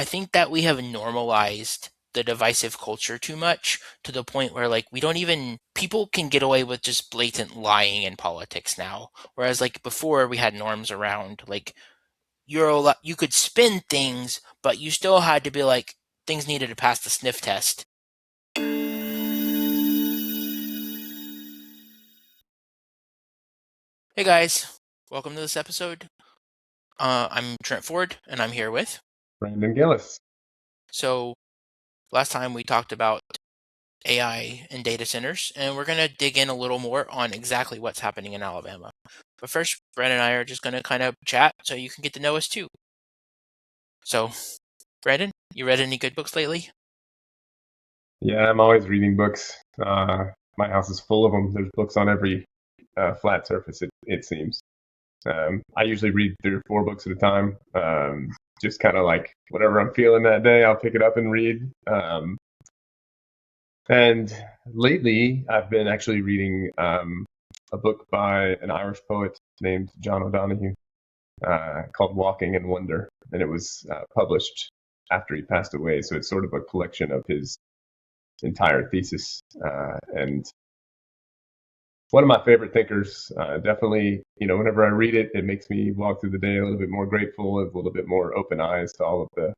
I think that we have normalized the divisive culture too much to the point where like we don't even people can get away with just blatant lying in politics now. Whereas like before we had norms around like you could spin things, but you still had to be like things needed to pass the sniff test. Hey guys, welcome to this episode. I'm Trent Ford, and I'm here with. Brandon Gillis. So last time we talked about AI and data centers, and we're going to dig in a little more on exactly what's happening in Alabama. But first, Brandon and I are just going to kind of chat so you can get to know us too. So, Brandon, you read any good books lately? Yeah, I'm always reading books. My house is full of them. There's books on every flat surface, it seems. I usually read 3 or 4 books at a time. Just kind of like whatever I'm feeling that day, I'll pick it up and read. And lately, I've been actually reading a book by an Irish poet named John O'Donoghue called Walking in Wonder. And it was published after he passed away. So it's sort of a collection of his entire thesis. And one of my favorite thinkers, definitely, whenever I read it, it makes me walk through the day a little bit more grateful, a little bit more open eyes to all of the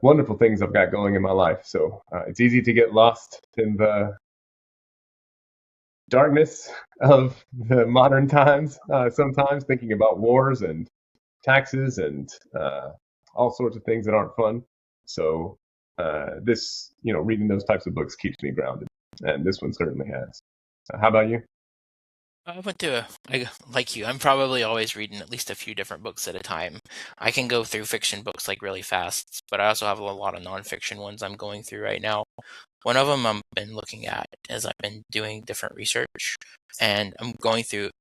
wonderful things I've got going in my life. So it's easy to get lost in the darkness of the modern times, sometimes thinking about wars and taxes and all sorts of things that aren't fun. So reading those types of books keeps me grounded, and this one certainly has. How about you? Like you, I'm probably always reading at least a few different books at a time. I can go through fiction books like really fast, but I also have a lot of nonfiction ones I'm going through right now. One of them I've been looking at as I've been doing different research, and I'm going through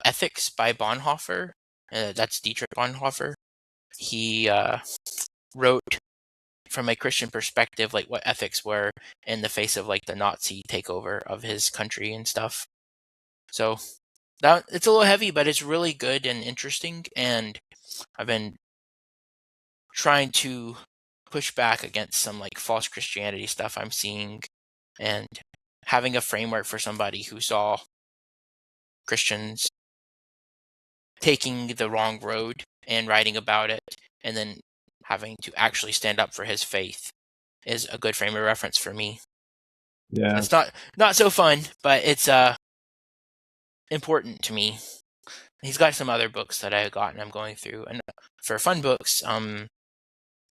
Ethics by Bonhoeffer. That's Dietrich Bonhoeffer. He wrote from a Christian perspective, like what ethics were in the face of like the Nazi takeover of his country and stuff. So that it's a little heavy, but it's really good and interesting. And I've been trying to push back against some like false Christianity stuff I'm seeing, and having a framework for somebody who saw Christians taking the wrong road and writing about it, and then having to actually stand up for his faith is a good frame of reference for me. Yeah, It's not so fun, but it's important to me. He's got some other books that I got and I'm going through, and for fun books,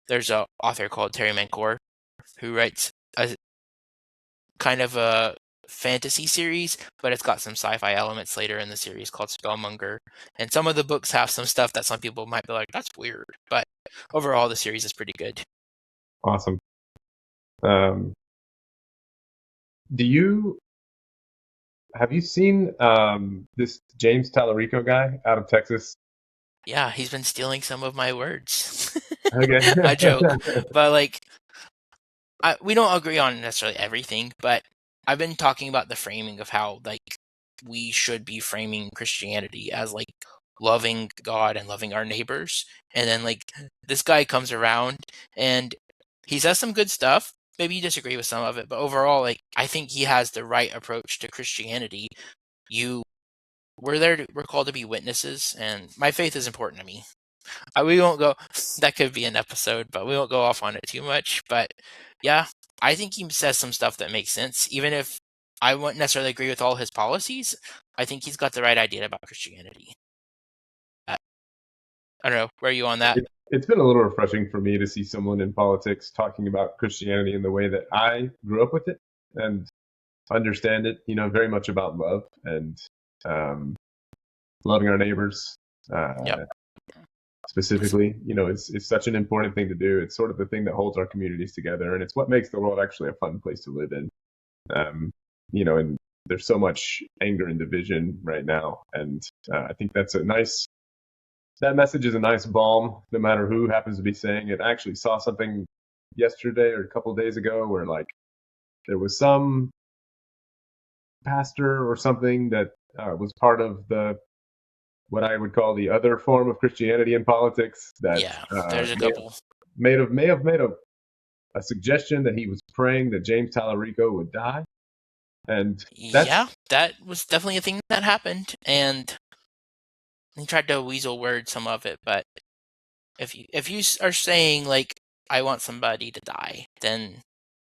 there's a author called Terry Mancour who writes a kind of a fantasy series, but it's got some sci-fi elements later in the series called Spellmonger. And some of the books have some stuff that some people might be like, that's weird. But overall, the series is pretty good. awesome. Um, have you seen this James Tallarico guy out of Texas? Yeah, he's been stealing some of my words. Okay. I joke. But like, we don't agree on necessarily everything, but I've been talking about the framing of how like we should be framing Christianity as like loving God and loving our neighbors. And then like this guy comes around and he says some good stuff. Maybe you disagree with some of it, but overall, like I think he has the right approach to Christianity. You we're called to be witnesses, and my faith is important to me. We won't go. That could be an episode, but we won't go off on it too much. But yeah, I think he says some stuff that makes sense, even if I wouldn't necessarily agree with all his policies. I think he's got the right idea about Christianity. I don't know. Where are you on that? It's been a little refreshing for me to see someone in politics talking about Christianity in the way that I grew up with it and understand it, very much about love and um, loving our neighbors. Yep. Specifically, it's such an important thing to do. It's sort of the thing that holds our communities together, and it's what makes the world actually a fun place to live in. And there's so much anger and division right now, and I think that message is a nice balm, no matter who happens to be saying it. I actually saw something yesterday or a couple of days ago where like there was some pastor or something that was part of what I would call the other form of Christianity in politics that Yeah, there's a couple. may have made a suggestion that he was praying that James Tallarico would die, and Yeah, that's that was definitely a thing that happened, and he tried to weasel word some of it. But if you are saying like I want somebody to die, then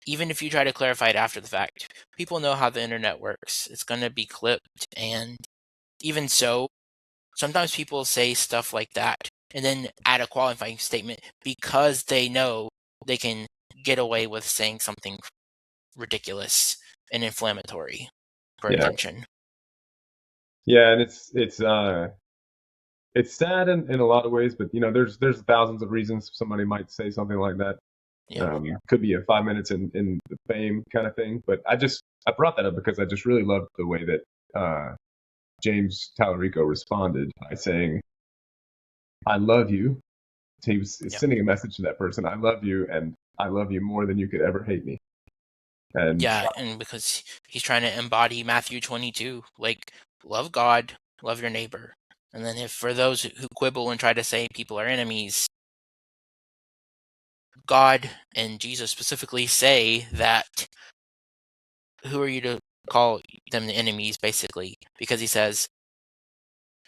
even if you try to clarify it after the fact, people know how the internet works. It's going to be clipped, and even so, sometimes people say stuff like that and then add a qualifying statement because they know they can get away with saying something ridiculous and inflammatory for yeah, attention. yeah, and it's sad in a lot of ways, but there's thousands of reasons somebody might say something like that. Yeah. Could be a 5 minutes in the fame kind of thing, but I brought that up because I just really loved the way that James Tallarico responded by saying, "I love you." He was Yeah. sending a message to that person, "I love you, and I love you more than you could ever hate me." And Yeah, and because he's trying to embody Matthew 22, like love God, love your neighbor. And then if for those who quibble and try to say people are enemies, God and Jesus specifically say that who are you to call them the enemies, basically? Because he says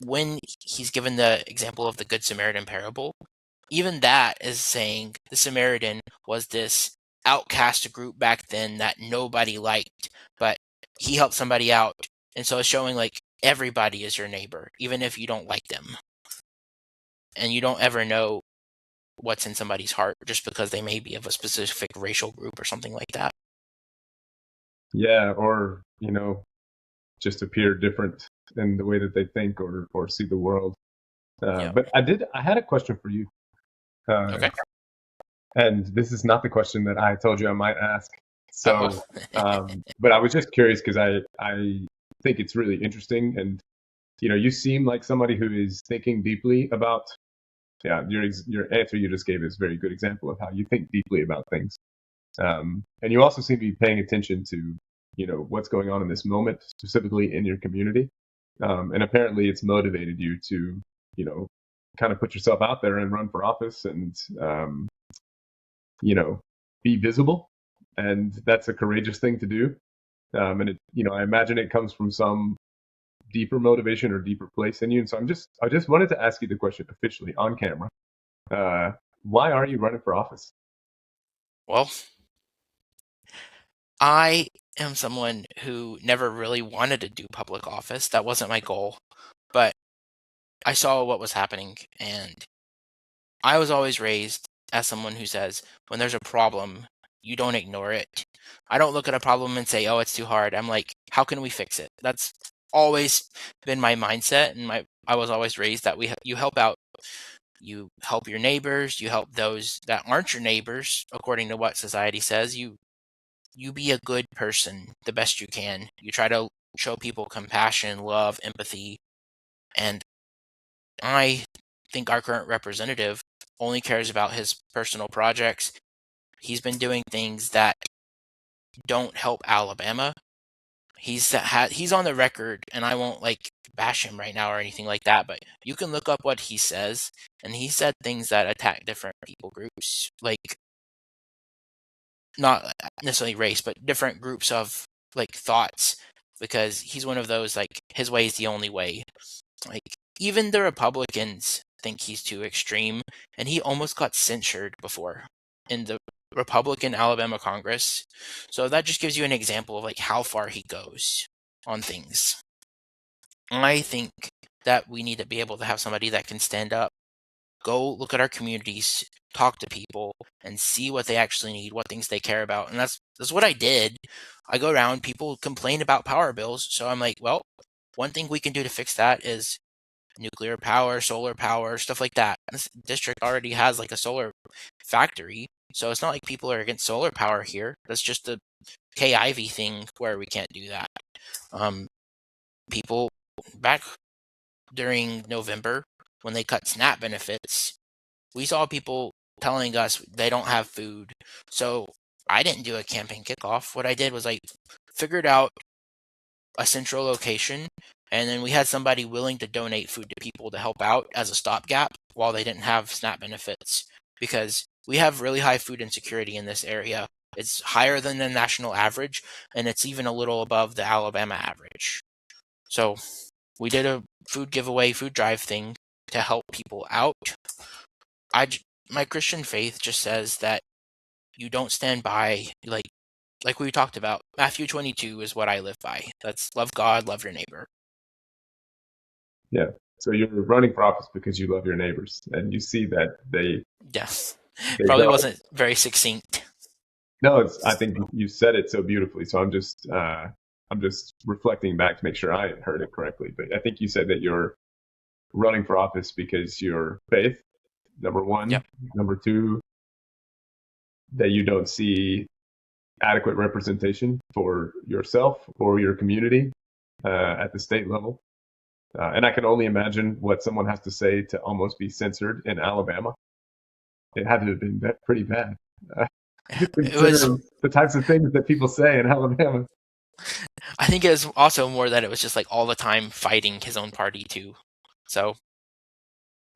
when he's given the example of the Good Samaritan parable, even that is saying the Samaritan was this outcast group back then that nobody liked, but he helped somebody out. And so it's showing like everybody is your neighbor, even if you don't like them. And you don't ever know what's in somebody's heart just because they may be of a specific racial group or something like that. yeah, or just appear different in the way that they think or see the world. Yeah. But I had a question for you, uh, Okay. and this is not the question that I told you I might ask. Uh So, oh. but I was just curious because I think it's really interesting, and you seem like somebody who is thinking deeply about. Yeah, your answer you just gave is a very good example of how you think deeply about things. And you also seem to be paying attention to what's going on in this moment, specifically in your community. And apparently, it's motivated you to you know kind of put yourself out there and run for office and you know be visible. And that's a courageous thing to do. And I imagine it comes from some deeper motivation or deeper place in you. And so I just wanted to ask you the question officially on camera. Uh, why are you running for office? Well, I am someone who never really wanted to do public office. That wasn't my goal. But I saw what was happening, and I was always raised as someone who says, when there's a problem, you don't ignore it. I don't look at a problem and say, oh, it's too hard. I'm like, how can we fix it? That's always been my mindset, and I was always raised that you help out, you help your neighbors, you help those that aren't your neighbors, according to what society says. You be a good person the best you can. You try to show people compassion, love, empathy, and I think our current representative only cares about his personal projects. He's been doing things that don't help Alabama. He's on the record, and I won't like bash him right now or anything like that. But you can look up what he says, and he said things that attack different people groups, like not necessarily race, but different groups of like thoughts. Because he's one of those like his way is the only way. Like even the Republicans think he's too extreme, and he almost got censured before in the Republican Alabama Congress. So that just gives you an example of like how far he goes on things. I think that we need to be able to have somebody that can stand up, go look at our communities, talk to people, and see what they actually need, what things they care about. And that's what I did. I go around, people complain about power bills, so I'm like, well, one thing we can do to fix that is nuclear power, solar power, stuff like that. This district already has like a solar factory, so it's not like people are against solar power here. That's just the K Ivy thing where we can't do that. Um, People back during November when they cut SNAP benefits, we saw people telling us they don't have food. So I didn't do a campaign kickoff. What I did was I figured out a central location, and then we had somebody willing to donate food to people to help out as a stopgap while they didn't have SNAP benefits. Because we have really high food insecurity in this area. It's higher than the national average, and it's even a little above the Alabama average. So we did a food giveaway, food drive thing to help people out. My Christian faith just says that you don't stand by, like we talked about. Matthew 22 is what I live by. That's love God, love your neighbor. Yeah. So you're running for office because you love your neighbors, and you see that Yes. they Probably don't. wasn't very succinct. No, I think you said it so beautifully. So I'm just reflecting back to make sure I heard it correctly. But I think you said that you're running for office because your faith, number one. Yep. Number two, that you don't see adequate representation for yourself or your community at the state level. And I can only imagine what someone has to say to almost be censored in Alabama. It had to have been pretty bad. It was. The types of things that people say in Alabama. I think it was also more that it was just like all the time fighting his own party too. So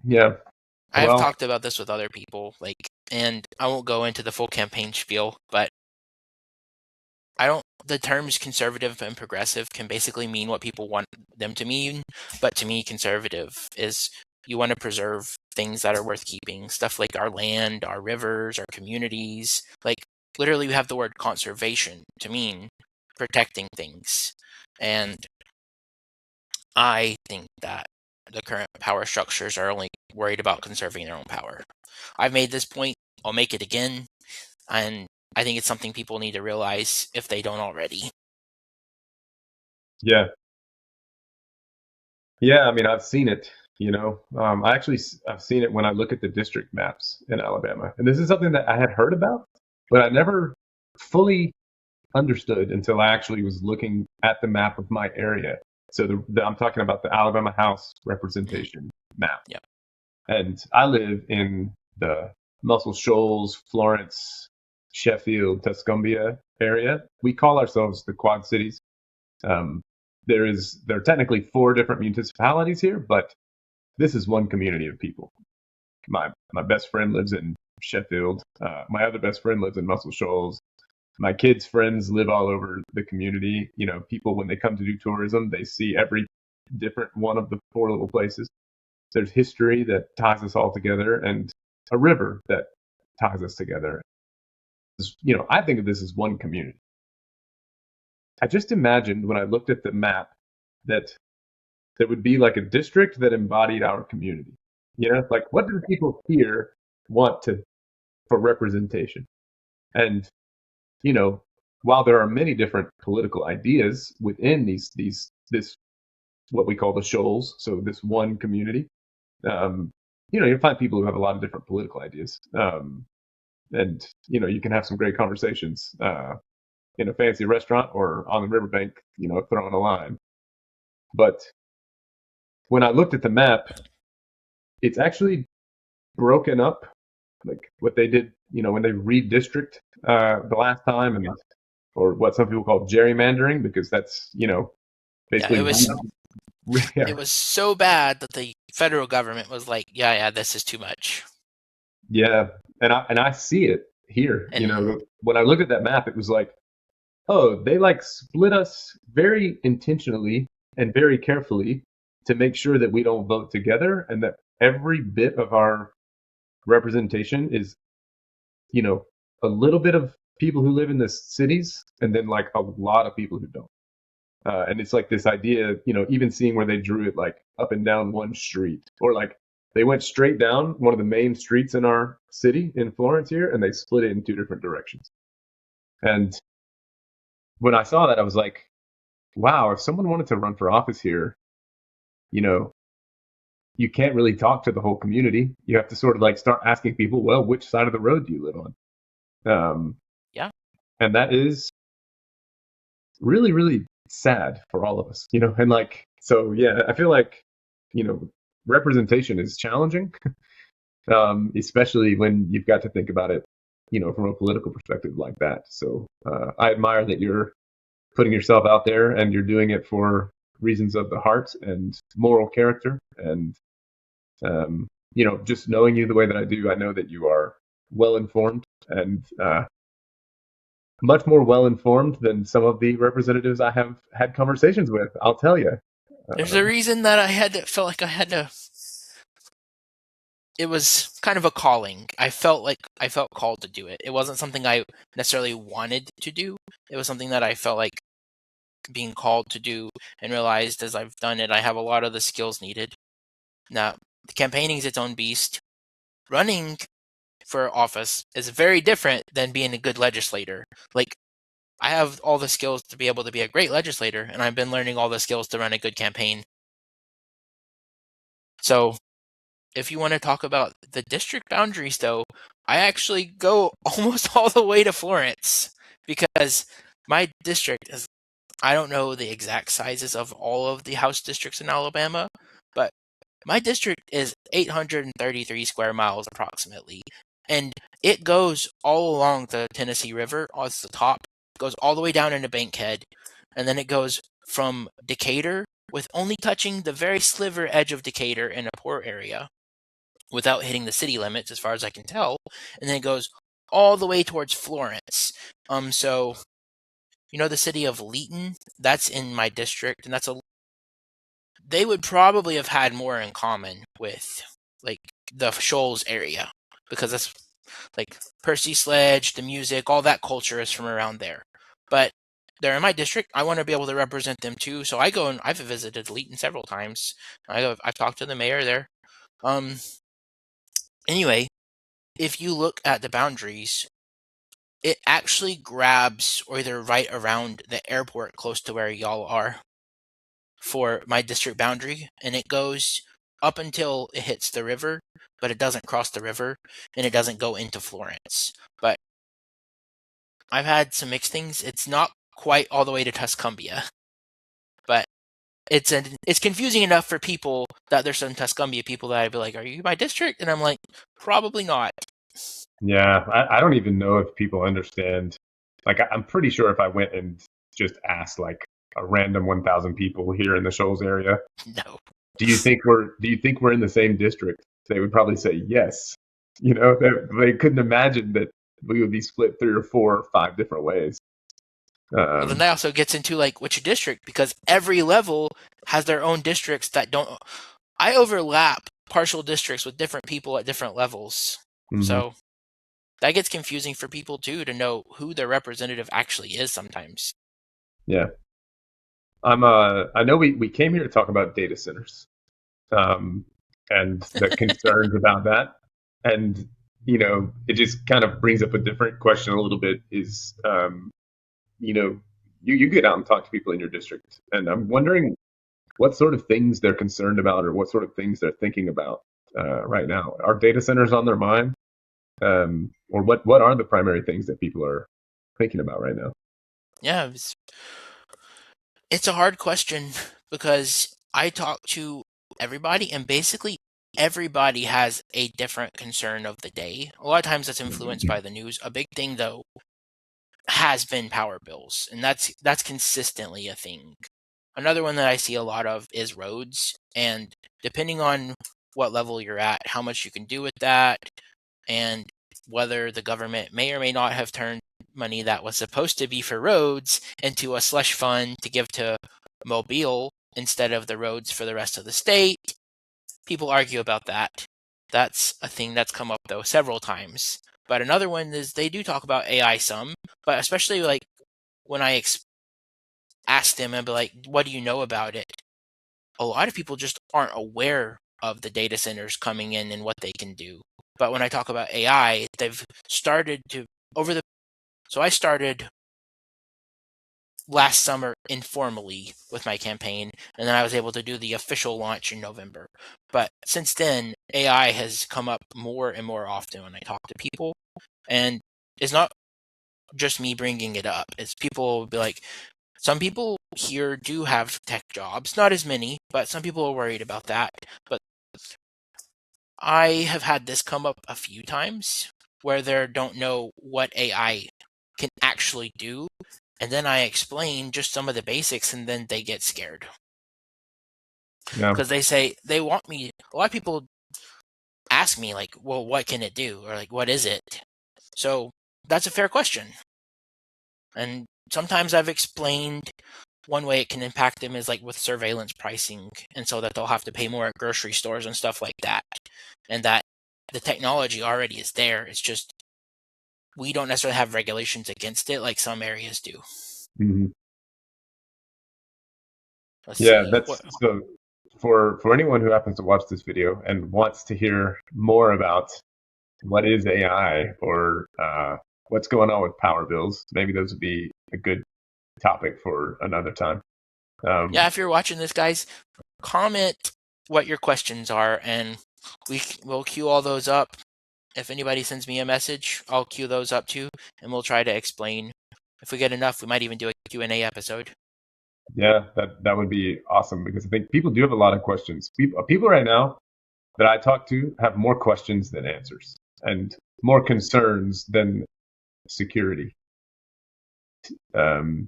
Yeah. I've Well, talked about this with other people, and I won't go into the full campaign spiel, but the terms conservative and progressive can basically mean what people want them to mean, but to me, conservative is you want to preserve things that are worth keeping, stuff like our land, our rivers, our communities. Like, literally, we have the word conservation to mean protecting things. And I think that the current power structures are only worried about conserving their own power. I've made this point, I'll make it again, and I think it's something people need to realize if they don't already. yeah. Yeah, I mean, I've seen it, I've seen it when I look at the district maps in Alabama. And this is something that I had heard about, but I never fully understood until I actually was looking at the map of my area. So I'm talking about the Alabama House representation map. Yeah. And I live in the Muscle Shoals, Florence, Sheffield, Tuscumbia area. We call ourselves the Quad Cities. Um, there are technically 4 different municipalities here, but this is one community of people. My best friend lives in Sheffield. My other best friend lives in Muscle Shoals. My kids' friends live all over the community. People, when they come to do tourism, they see every different one of the 4 little places. There's history that ties us all together and a river that ties us together. I think of this as one community. I just imagined when I looked at the map that there would be like a district that embodied our community. Like what do people here want for representation? And while there are many different political ideas within this what we call the shoals, so this one community, you'll find people who have a lot of different political ideas, and you can have some great conversations in a fancy restaurant or on the riverbank, throwing a line. But when I looked at the map, it's actually broken up, like what they did, when they redistrict the last time, or what some people call gerrymandering, because that's basically It was so bad that the federal government was like, yeah, this is too much. Yeah, and I see it here. And when I looked at that map, it was like, oh, they like split us very intentionally and very carefully to make sure that we don't vote together, and that every bit of our representation is, a little bit of people who live in the cities, and then like a lot of people who don't. And it's like this idea, even seeing where they drew it, like up and down one street, or like they went straight down one of the main streets in our city in Florence here, and they split it in 2 different directions. And when I saw that, I was like, wow, if someone wanted to run for office here, you can't really talk to the whole community. You have to sort of like start asking people, well, which side of the road do you live on? Yeah. And that is really, really sad for all of us, and like, so yeah, I feel like, representation is challenging, especially when you've got to think about it, from a political perspective like that. So I admire that you're putting yourself out there and you're doing it for reasons of the heart and moral character. And, just knowing you the way that I do, I know that you are well informed and much more well informed than some of the representatives I have had conversations with. I'll tell you. There's a reason that felt like I had to. It was kind of a calling. I felt called to do it. It wasn't something I necessarily wanted to do. It was something that I felt like being called to do, and realized as I've done it, I have a lot of the skills needed. Now, campaigning is its own beast. Running for office is very different than being a good legislator. Like, I have all the skills to be able to be a great legislator, and I've been learning all the skills to run a good campaign. So, if you want to talk about the district boundaries, though, I actually go almost all the way to Florence, because my district is, I don't know the exact sizes of all of the House districts in Alabama, but my district is 833 square miles approximately, and it goes all along the Tennessee River at the top, goes all the way down into Bankhead, and then it goes from Decatur, with only touching the very sliver edge of Decatur in a poor area, without hitting the city limits as far as I can tell, and then it goes all the way towards Florence. So the city of Leeton, that's in my district, and they would probably have had more in common with like the Shoals area, because that's like Percy Sledge, the music, all that culture is from around there. But they're in my district. I want to be able to represent them too. So I go, and I've visited Leeton several times. I've talked to the mayor there. Anyway, if you look at the boundaries, it actually grabs either right around the airport close to where y'all are for my district boundary, and it goes up until it hits the river, but it doesn't cross the river, and it doesn't go into Florence. But I've had some mixed things. It's not quite all the way to Tuscumbia, but it's confusing enough for people that there's some Tuscumbia people that I'd be like, "Are you my district?" And I'm like, "Probably not." Yeah, I don't even know if people understand. Like, I'm pretty sure if I went and just asked like a random 1,000 people here in the Shoals area, No. do you think we're in the same district? They would probably say yes. They couldn't imagine that we would be split 3 or 4 or 5 different ways. Well, then that also gets into like which district, because every level has their own districts that don't. I overlap partial districts with different people at different levels, so that gets confusing for people too, to know who their representative actually is sometimes. Yeah. I know we came here to talk about data centers, and the concerns about that. And, it just kind of brings up a different question a little bit is, you get out and talk to people in your district, and I'm wondering what sort of things they're concerned about, or what sort of things they're thinking about right now. Are data centers on their mind? Or what are the primary things that people are thinking about right now? Yeah, it's a hard question, because I talk to everybody, and basically everybody has a different concern of the day. A lot of times that's influenced by the news. A big thing, though, has been power bills, and that's consistently a thing. Another one that I see a lot of is roads, and depending on what level you're at, how much you can do with that, and whether the government may or may not have turned money that was supposed to be for roads into a slush fund to give to Mobile instead of the roads for the rest of the state. People argue about that. That's a thing that's come up, though, several times. But another one is they do talk about AI some, but especially like when I ask them and be like, "What do you know about it?" A lot of people just aren't aware of the data centers coming in and what they can do. But when I talk about AI, they've started to over the. So I started last summer informally with my campaign, and then I was able to do the official launch in November. But since then, AI has come up more and more often when I talk to people, and it's not just me bringing it up. It's people will be like, some people here do have tech jobs, not as many, but some people are worried about that. But I have had this come up a few times where they don't know what AI can actually do, and then I explain just some of the basics, and then they get scared. Yeah. Because they say they want me. A lot of people ask me like, well, what can it do? Or like, what is it? So that's a fair question. And sometimes I've explained one way it can impact them is like with surveillance pricing, and so that they'll have to pay more at grocery stores and stuff like that. And that the technology already is there. It's just we don't necessarily have regulations against it like some areas do. Hmm. Let's Yeah, see. that's so for anyone who happens to watch this video and wants to hear more about what is AI or what's going on with power bills, maybe those would be a good topic for another time. Yeah, if you're watching this, guys, comment what your questions are, and we'll queue all those up. If anybody sends me a message, I'll queue those up too, and we'll try to explain. If we get enough, we might even do a Q&A episode. Yeah, that would be awesome because I think people do have a lot of questions. People right now that I talk to have more questions than answers and more concerns than security. Um,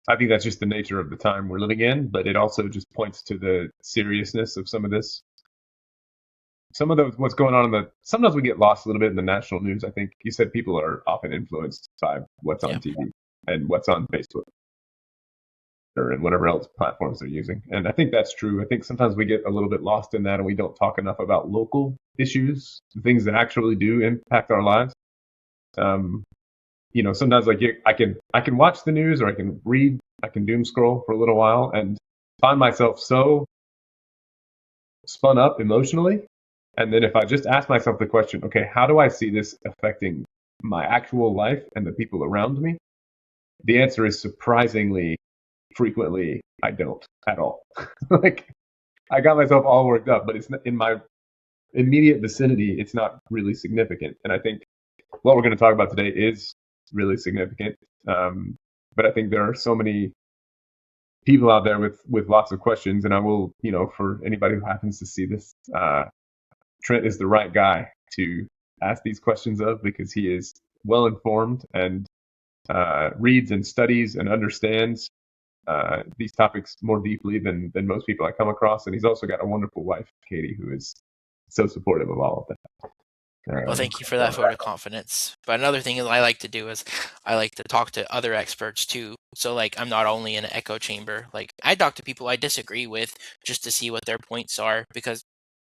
I think that's just the nature of the time we're living in, but it also just points to the seriousness of some of this. Some of what's going on sometimes we get lost a little bit in the national news. I think you said people are often influenced by what's on Yeah. TV and what's on Facebook and whatever else platforms they're using. And I think that's true. I think sometimes we get a little bit lost in that and we don't talk enough about local issues, the things that actually do impact our lives. Sometimes like I can watch the news or I can doom scroll for a little while and find myself so spun up emotionally. And then if I just ask myself the question, okay, how do I see this affecting my actual life and the people around me? The answer is surprisingly frequently, I don't at all. Like I got myself all worked up, but it's in my immediate vicinity. It's not really significant. And I think what we're going to talk about today is really significant. But I think there are so many people out there with lots of questions, and I will, for anybody who happens to see this, Trent is the right guy to ask these questions of because he is well informed and reads and studies and understands these topics more deeply than most people I come across. And he's also got a wonderful wife, Katie, who is so supportive of all of that. Well, thank you for that vote of confidence. But another thing I like to do is I like to talk to other experts too. So like I'm not only in an echo chamber. Like I talk to people I disagree with just to see what their points are because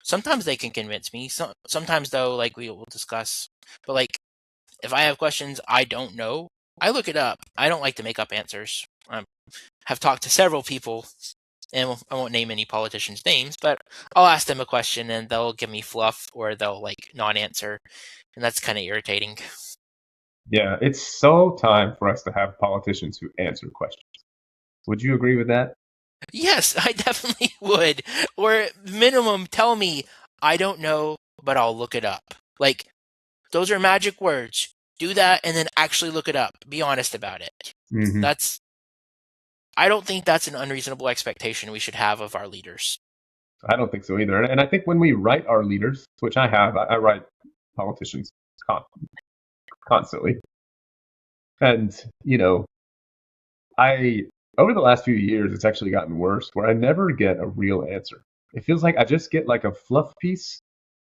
sometimes they can convince me. Sometimes though, like we will discuss. But like if I have questions I don't know, I look it up. I don't like to make up answers. I have talked to several people and I won't name any politicians' names, but I'll ask them a question and they'll give me fluff or they'll like non-answer, and that's kind of irritating. Yeah, it's so time for us to have politicians who answer questions. Would you agree with that? Yes, I definitely would. Or minimum, tell me I don't know, but I'll look it up. Like those are magic words. Do that and then actually look it up. Be honest about it. Mm-hmm. I don't think that's an unreasonable expectation we should have of our leaders. I don't think so either. And I think when we write our leaders, which I write politicians constantly. And, I over the last few years, it's actually gotten worse where I never get a real answer. It feels like I just get like a fluff piece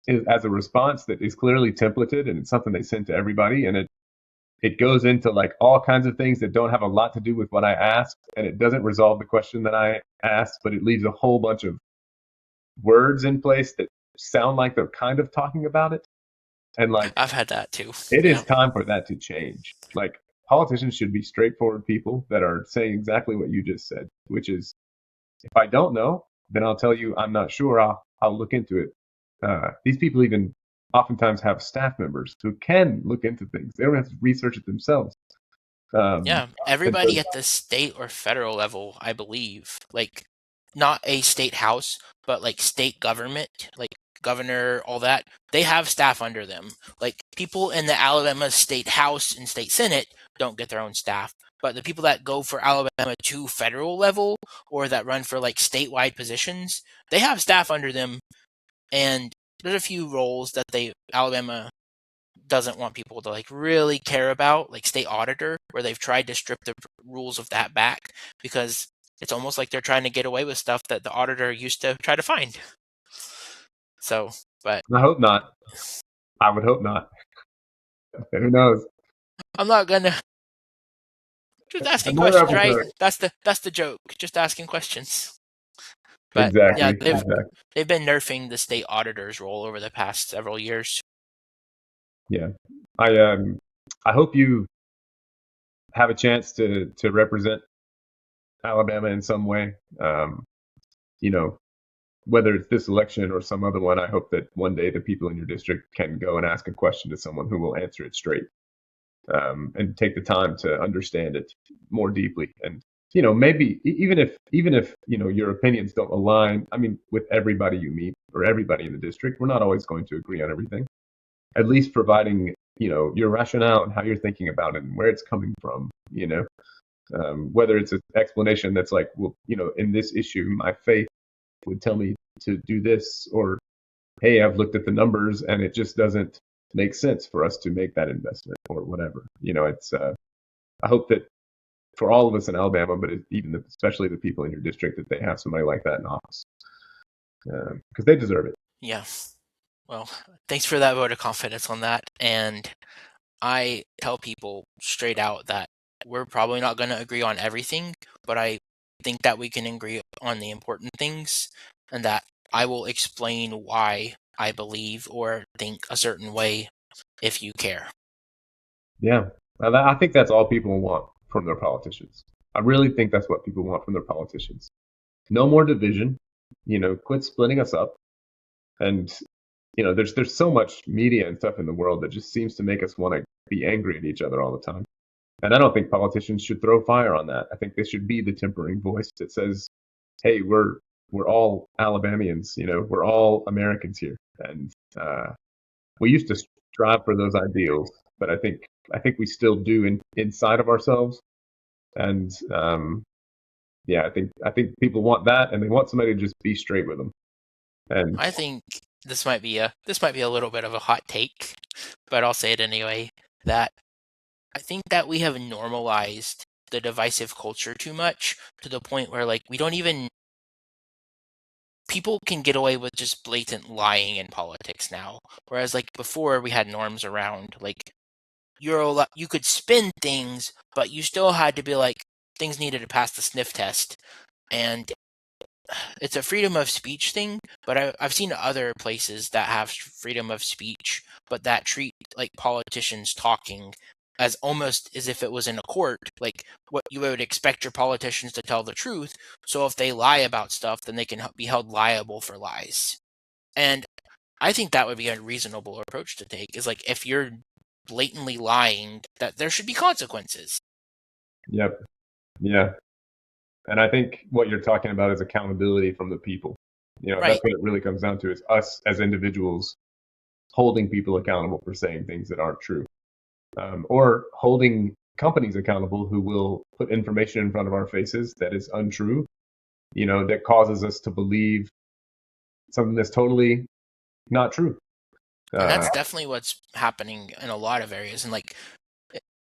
as a response that is clearly templated and it's something they send to everybody. And it goes into like all kinds of things that don't have a lot to do with what I asked. And it doesn't resolve the question that I asked, but it leaves a whole bunch of words in place that sound like they're kind of talking about it. And like, I've had that too. it Yeah. is time for that to change. Like, politicians should be straightforward people that are saying exactly what you just said, which is, if I don't know, then I'll tell you I'm not sure. I'll look into it. These people even oftentimes have staff members who can look into things. They don't have to research it themselves. Yeah, And everybody so, at the state or federal level, I believe, like not a state house, but like state government, like governor, all that, they have staff under them. Like people in the Alabama state house and state senate don't get their own staff, but the people that go for Alabama to federal level or that run for like statewide positions, they have staff under them. And there's a few roles that Alabama doesn't want people to like really care about, like state auditor, where they've tried to strip the rules of that back because it's almost like they're trying to get away with stuff that the auditor used to try to find. So But I hope not. I would hope not. Who knows? I'm not gonna just asking Another questions, right? episode. That's the joke. Just asking questions. But yeah, Exactly. they've been nerfing the state auditor's role over the past several years. Yeah. I hope you have a chance to represent Alabama in some way. You know, whether it's this election or some other one, I hope that one day the people in your district can go and ask a question to someone who will answer it straight, and take the time to understand it more deeply. And maybe even if your opinions don't align, I mean, with everybody you meet or everybody in the district, we're not always going to agree on everything. At least providing your rationale and how you're thinking about it and where it's coming from. Whether it's an explanation that's like, well, in this issue, my faith would tell me to do this, or hey, I've looked at the numbers and it just doesn't make sense for us to make that investment, or whatever. It's I hope that for all of us in Alabama, but especially the people in your district, that they have somebody like that in office, because they deserve it. Yeah. Well, thanks for that vote of confidence on that. And I tell people straight out that we're probably not going to agree on everything, but I think that we can agree on the important things, and that I will explain why I believe or think a certain way if you care. Yeah, I think that's all people want from their politicians. I really think that's what people want from their politicians. No more division. Quit splitting us up. And there's so much media and stuff in the world that just seems to make us want to be angry at each other all the time. And I don't think politicians should throw fire on that. I think they should be the tempering voice that says, "Hey, we're all Alabamians. We're all Americans here." And we used to strive for those ideals, but I think we still do inside of ourselves. And yeah, I think people want that, and they want somebody to just be straight with them. And I think this might be a little bit of a hot take, but I'll say it anyway, that I think that we have normalized the divisive culture too much, to the point where like we don't even people can get away with just blatant lying in politics now. Whereas like before we had norms around like you could spin things, but you still had to be like things needed to pass the sniff test. And it's a freedom of speech thing, but I've seen other places that have freedom of speech, but that treat like politicians talking as almost as if it was in a court, like what you would expect your politicians to tell the truth. So if they lie about stuff, then they can be held liable for lies. And I think that would be a reasonable approach to take. Is like if you're blatantly lying, that there should be consequences. yep, yeah. And I think what you're talking about is accountability from the people. Right. That's what it really comes down to, is us as individuals holding people accountable for saying things that aren't true, or holding companies accountable who will put information in front of our faces that is untrue, that causes us to believe something that's totally not true. And Uh, that's definitely what's happening in a lot of areas. And like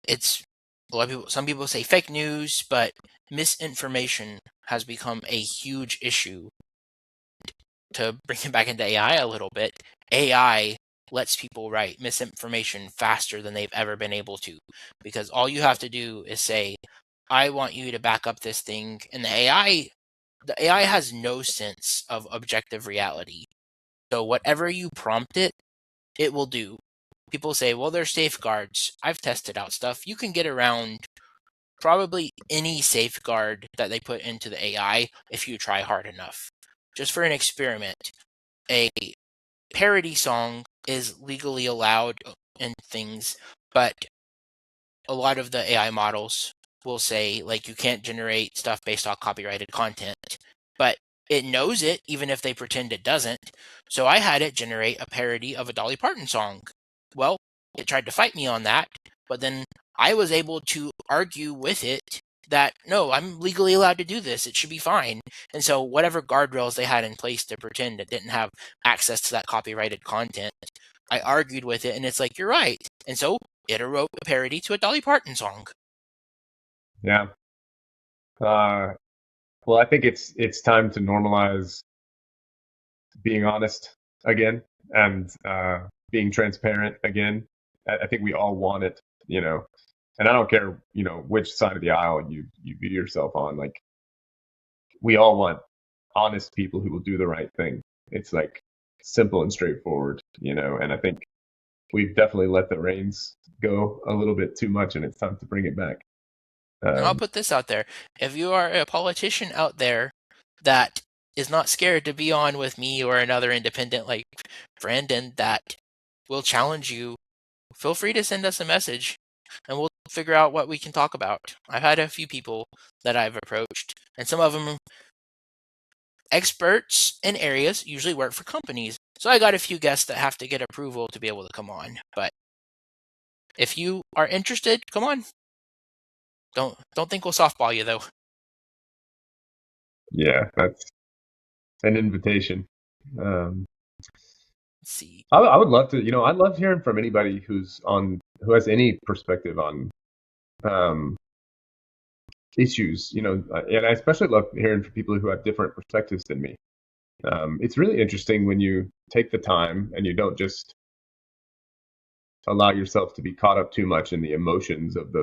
it's a lot of people, some people say fake news, but misinformation has become a huge issue. To bring it back into AI a little bit, AI lets people write misinformation faster than they've ever been able to, because all you have to do is say, I want you to back up this thing, and the AI has no sense of objective reality. So whatever you prompt it, it will do. People say, well, there's safeguards. I've tested out stuff. You can get around probably any safeguard that they put into the AI if you try hard enough. Just for an experiment, a parody song is legally allowed in things, but a lot of the AI models will say like you can't generate stuff based on copyrighted content, but it knows it even if they pretend it doesn't. So I had it generate a parody of a Dolly Parton song. Well, it tried to fight me on that, but then I was able to argue with it that no, I'm legally allowed to do this. It should be fine. And so whatever guardrails they had in place to pretend it didn't have access to that copyrighted content, I argued with it, and it's like, you're right. And so it wrote a parody to a Dolly Parton song. yeah. Well, I think it's time to normalize being honest again. and being transparent again. I think we all want it, and I don't care, which side of the aisle you view yourself on. Like, we all want honest people who will do the right thing. It's like simple and straightforward, and I think we've definitely let the reins go a little bit too much, and it's time to bring it back. And I'll Um, put this out there. If you are a politician out there that is not scared to be on with me or another independent like friend and that will challenge you, feel free to send us a message and we'll figure out what we can talk about. I've had a few people that I've approached, and some of them experts in areas usually work for companies. So I got a few guests that have to get approval to be able to come on. But if you are interested, come on. Don't think we'll softball you though. yeah, that's an invitation. Um, Let's see. I would love to, I love hearing from anybody who has any perspective on um, issues, and I especially love hearing from people who have different perspectives than me. It's really interesting when you take the time and you don't just allow yourself to be caught up too much in the emotions of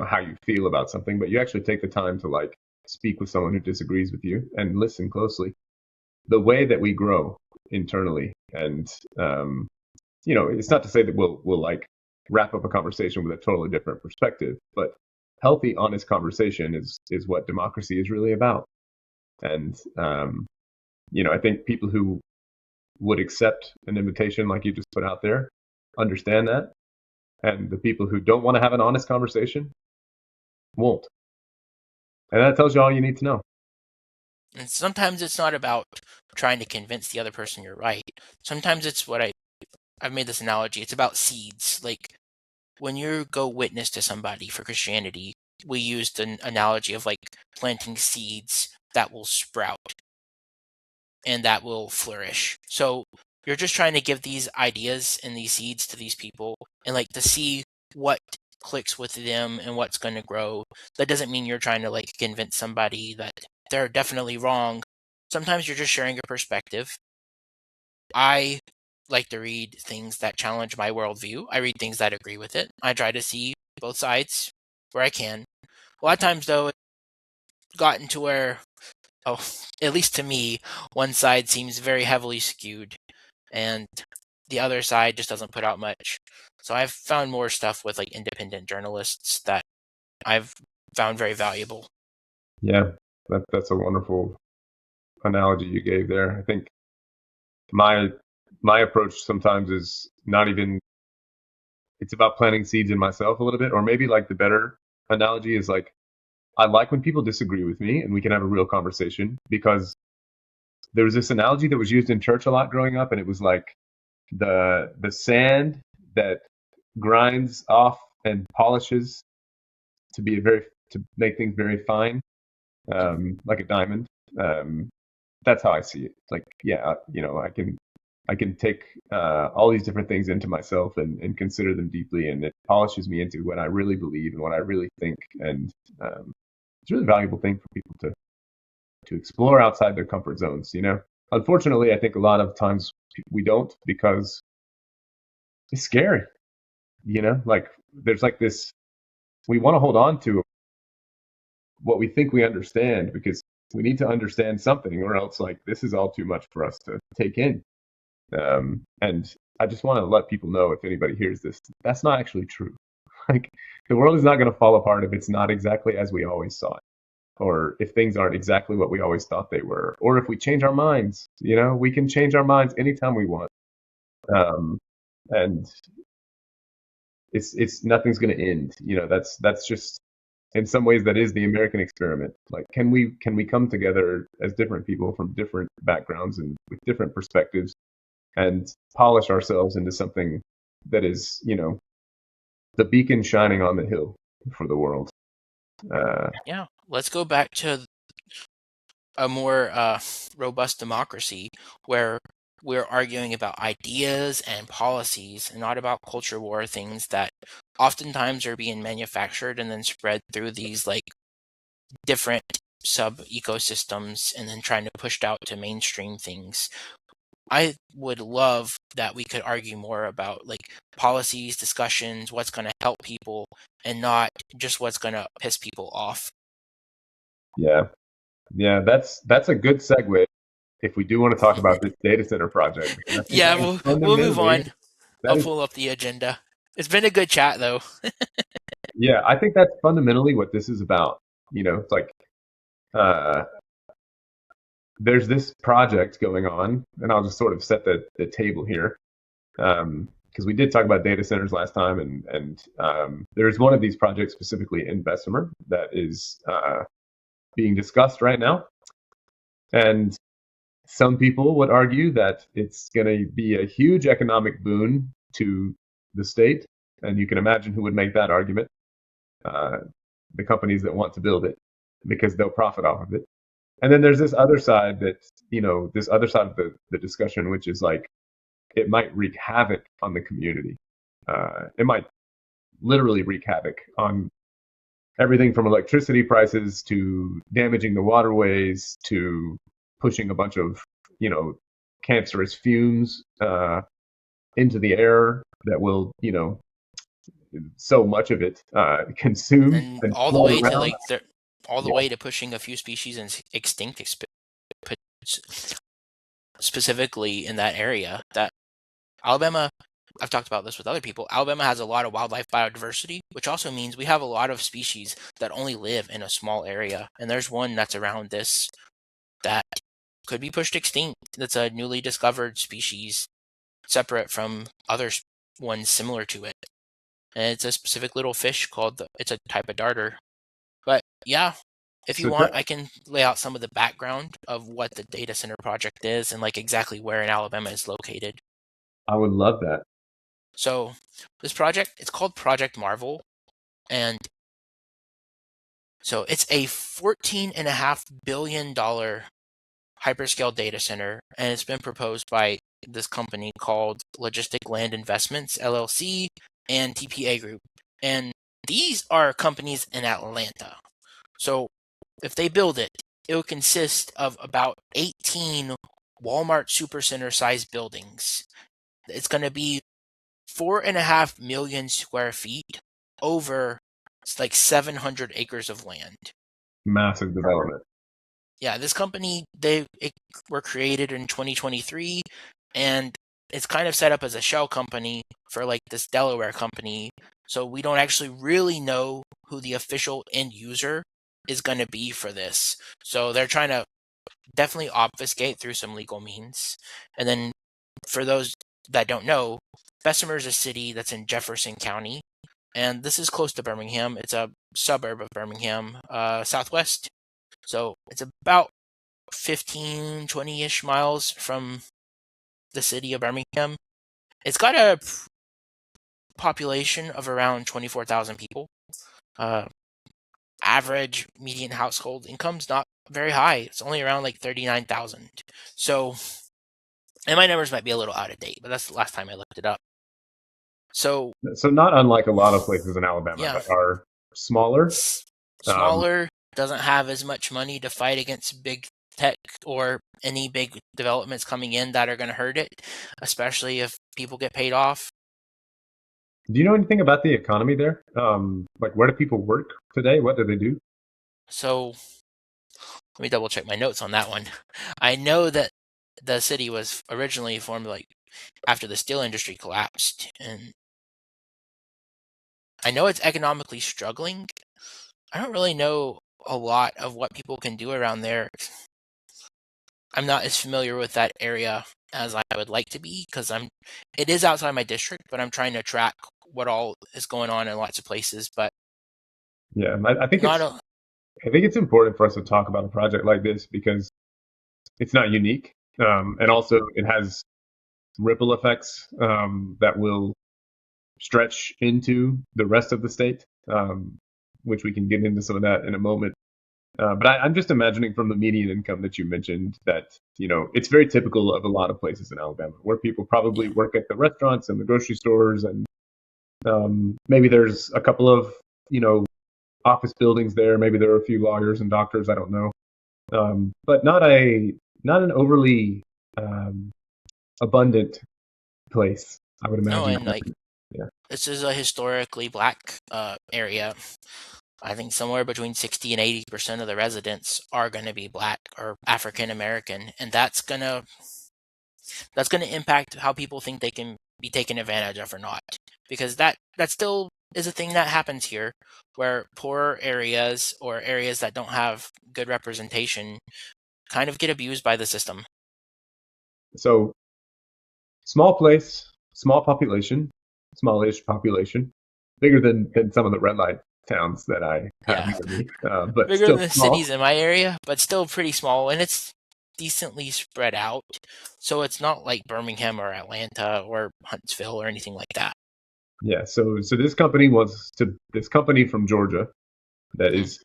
how you feel about something, but you actually take the time to like speak with someone who disagrees with you and listen closely. The way that we grow internally, and it's not to say that we'll like wrap up a conversation with a totally different perspective, but healthy, honest conversation is what democracy is really about. And I think people who would accept an invitation like you just put out there understand that, and the people who don't want to have an honest conversation won't. And that tells you all you need to know. And sometimes it's not about trying to convince the other person you're right. Sometimes it's I've made this analogy. It's about seeds. Like when you go witness to somebody for Christianity, we used an analogy of like planting seeds that will sprout and that will flourish. So you're just trying to give these ideas and these seeds to these people and like to see what clicks with them and what's going to grow. That doesn't mean you're trying to like convince somebody that they're definitely wrong. Sometimes you're just sharing your perspective. I like to read things that challenge my worldview. I read things that agree with it. I try to see both sides where I can. A lot of times, though, it's gotten to where, oh, at least to me, one side seems very heavily skewed, and the other side just doesn't put out much. So I've found more stuff with like independent journalists that I've found very valuable. Yeah, that's a wonderful analogy you gave there. I think my my approach sometimes is not even, it's about planting seeds in myself a little bit, or maybe like the better analogy is like, I like when people disagree with me and we can have a real conversation, because there was this analogy that was used in church a lot growing up, and it was like the sand that grinds off and polishes to make things very fine, like a diamond. Um, that's how I see it. Like, yeah, I can take all these different things into myself and consider them deeply, and it polishes me into what I really believe and what I really think. And it's a really valuable thing for people to explore outside their comfort zones. Unfortunately, I think a lot of times we don't, because it's scary. Like, there's like this. We want to hold on to what we think we understand, because we need to understand something, or else like this is all too much for us to take in. And I just want to let people know, if anybody hears this, that's not actually true. Like, the world is not going to fall apart if it's not exactly as we always saw it, or if things aren't exactly what we always thought they were, or if we change our minds. We can change our minds anytime we want. Um, and it's nothing's going to end. That's just, in some ways, that is the American experiment. Like, can we come together as different people from different backgrounds and with different perspectives, and polish ourselves into something that is, the beacon shining on the hill for the world. Yeah, let's go back to a more robust democracy where we're arguing about ideas and policies and not about culture war things that oftentimes are being manufactured and then spread through these like different sub ecosystems and then trying to push out to mainstream things. I would love that we could argue more about, like policies, discussions, what's going to help people, and not just what's going to piss people off. Yeah. Yeah, that's a good segue if we do want to talk about this data center project, because I think Yeah, that is we'll move fundamentally on. that I'll is pull up the agenda. It's been a good chat though. yeah, I think that's fundamentally what this is about. It's like uh there's this project going on, and I'll just sort of set the table here. Because we did talk about data centers last time, and there's one of these projects specifically in Bessemer that is being discussed right now. And some people would argue that it's going to be a huge economic boon to the state, and you can imagine who would make that argument. Uh, the companies that want to build it, because they'll profit off of it. And then there's this other side this other side of the discussion, which is like, it might wreak havoc on the community. It might literally wreak havoc on everything from electricity prices to damaging the waterways to pushing a bunch of, cancerous fumes into the air that will, so much of it consumed And and all the float way to around. all the Yeah. way to pushing a few species extinct, specifically in that area. That Alabama, I've talked about this with other people. Alabama has a lot of wildlife biodiversity, which also means we have a lot of species that only live in a small area. And there's one that's around this that could be pushed extinct. That's a newly discovered species, separate from other ones similar to it. And it's a specific little fish it's a type of darter. But yeah, if you So want, I can lay out some of the background of what the data center project is and like exactly where in Alabama it's located. I would love that. So this project, it's called Project Marvel, and so it's a $14.5 billion hyperscale data center, and it's been proposed by this company called Logistic Land Investments LLC and TPA Group, and these are companies in Atlanta. So if they build it, it will consist of about 18 Walmart Supercenter sized buildings. It's going to be 4.5 million square feet over like 700 acres of land. Massive development. Yeah, this company were created in 2023, and it's kind of set up as a shell company for like this Delaware company. So we don't actually really know who the official end user is going to be for this. So they're trying to definitely obfuscate through some legal means. And then for those that don't know, Bessemer is a city that's in Jefferson County, and this is close to Birmingham. It's a suburb of Birmingham, southwest. So it's about 15, 20-ish miles from the city of Birmingham. It's got a population of around 24,000 people. Average median household income's not very high. It's only around like 39,000. So, and my numbers might be a little out of date, but that's the last time I looked it up. So not unlike a lot of places in Alabama yeah, that are smaller. smaller, doesn't have as much money to fight against big tech or any big developments coming in that are going to hurt it, especially if people get paid off. Do you know anything about the economy there? Like, where do people work today? What do they do? So let me double check my notes on that one. I know that the city was originally formed like after the steel industry collapsed, and I know it's economically struggling. I don't really know a lot of what people can do around there. I'm not as familiar with that area as I would like to be because it is outside my district, but I'm trying to track what all is going on in lots of places. But Yeah, I think not a I think it's important for us to talk about a project like this because it's not unique, and also it has ripple effects that will stretch into the rest of the state, which we can get into some of that in a moment. But I'm just imagining from the median income that you mentioned that, it's very typical of a lot of places in Alabama where people probably yeah. work at the restaurants and the grocery stores, and maybe there's a couple of, office buildings there. Maybe there are a few lawyers and doctors. I don't know, but not an overly abundant place, I would No, imagine. and like Yeah. this is a historically black area. I think somewhere between 60 and 80% of the residents are going to be black or African American, and that's going to impact how people think they can be taken advantage of or not, because that still is a thing that happens here, where poorer areas or areas that don't have good representation kind of get abused by the system. So small place, small population, smallish population, bigger than some of the red light towns that I have Yeah, near me, but bigger still than the small. cities in my area, but still pretty small, and it's decently spread out. So it's not like Birmingham or Atlanta or Huntsville or anything like that. Yeah. So this company from Georgia that Hmm. is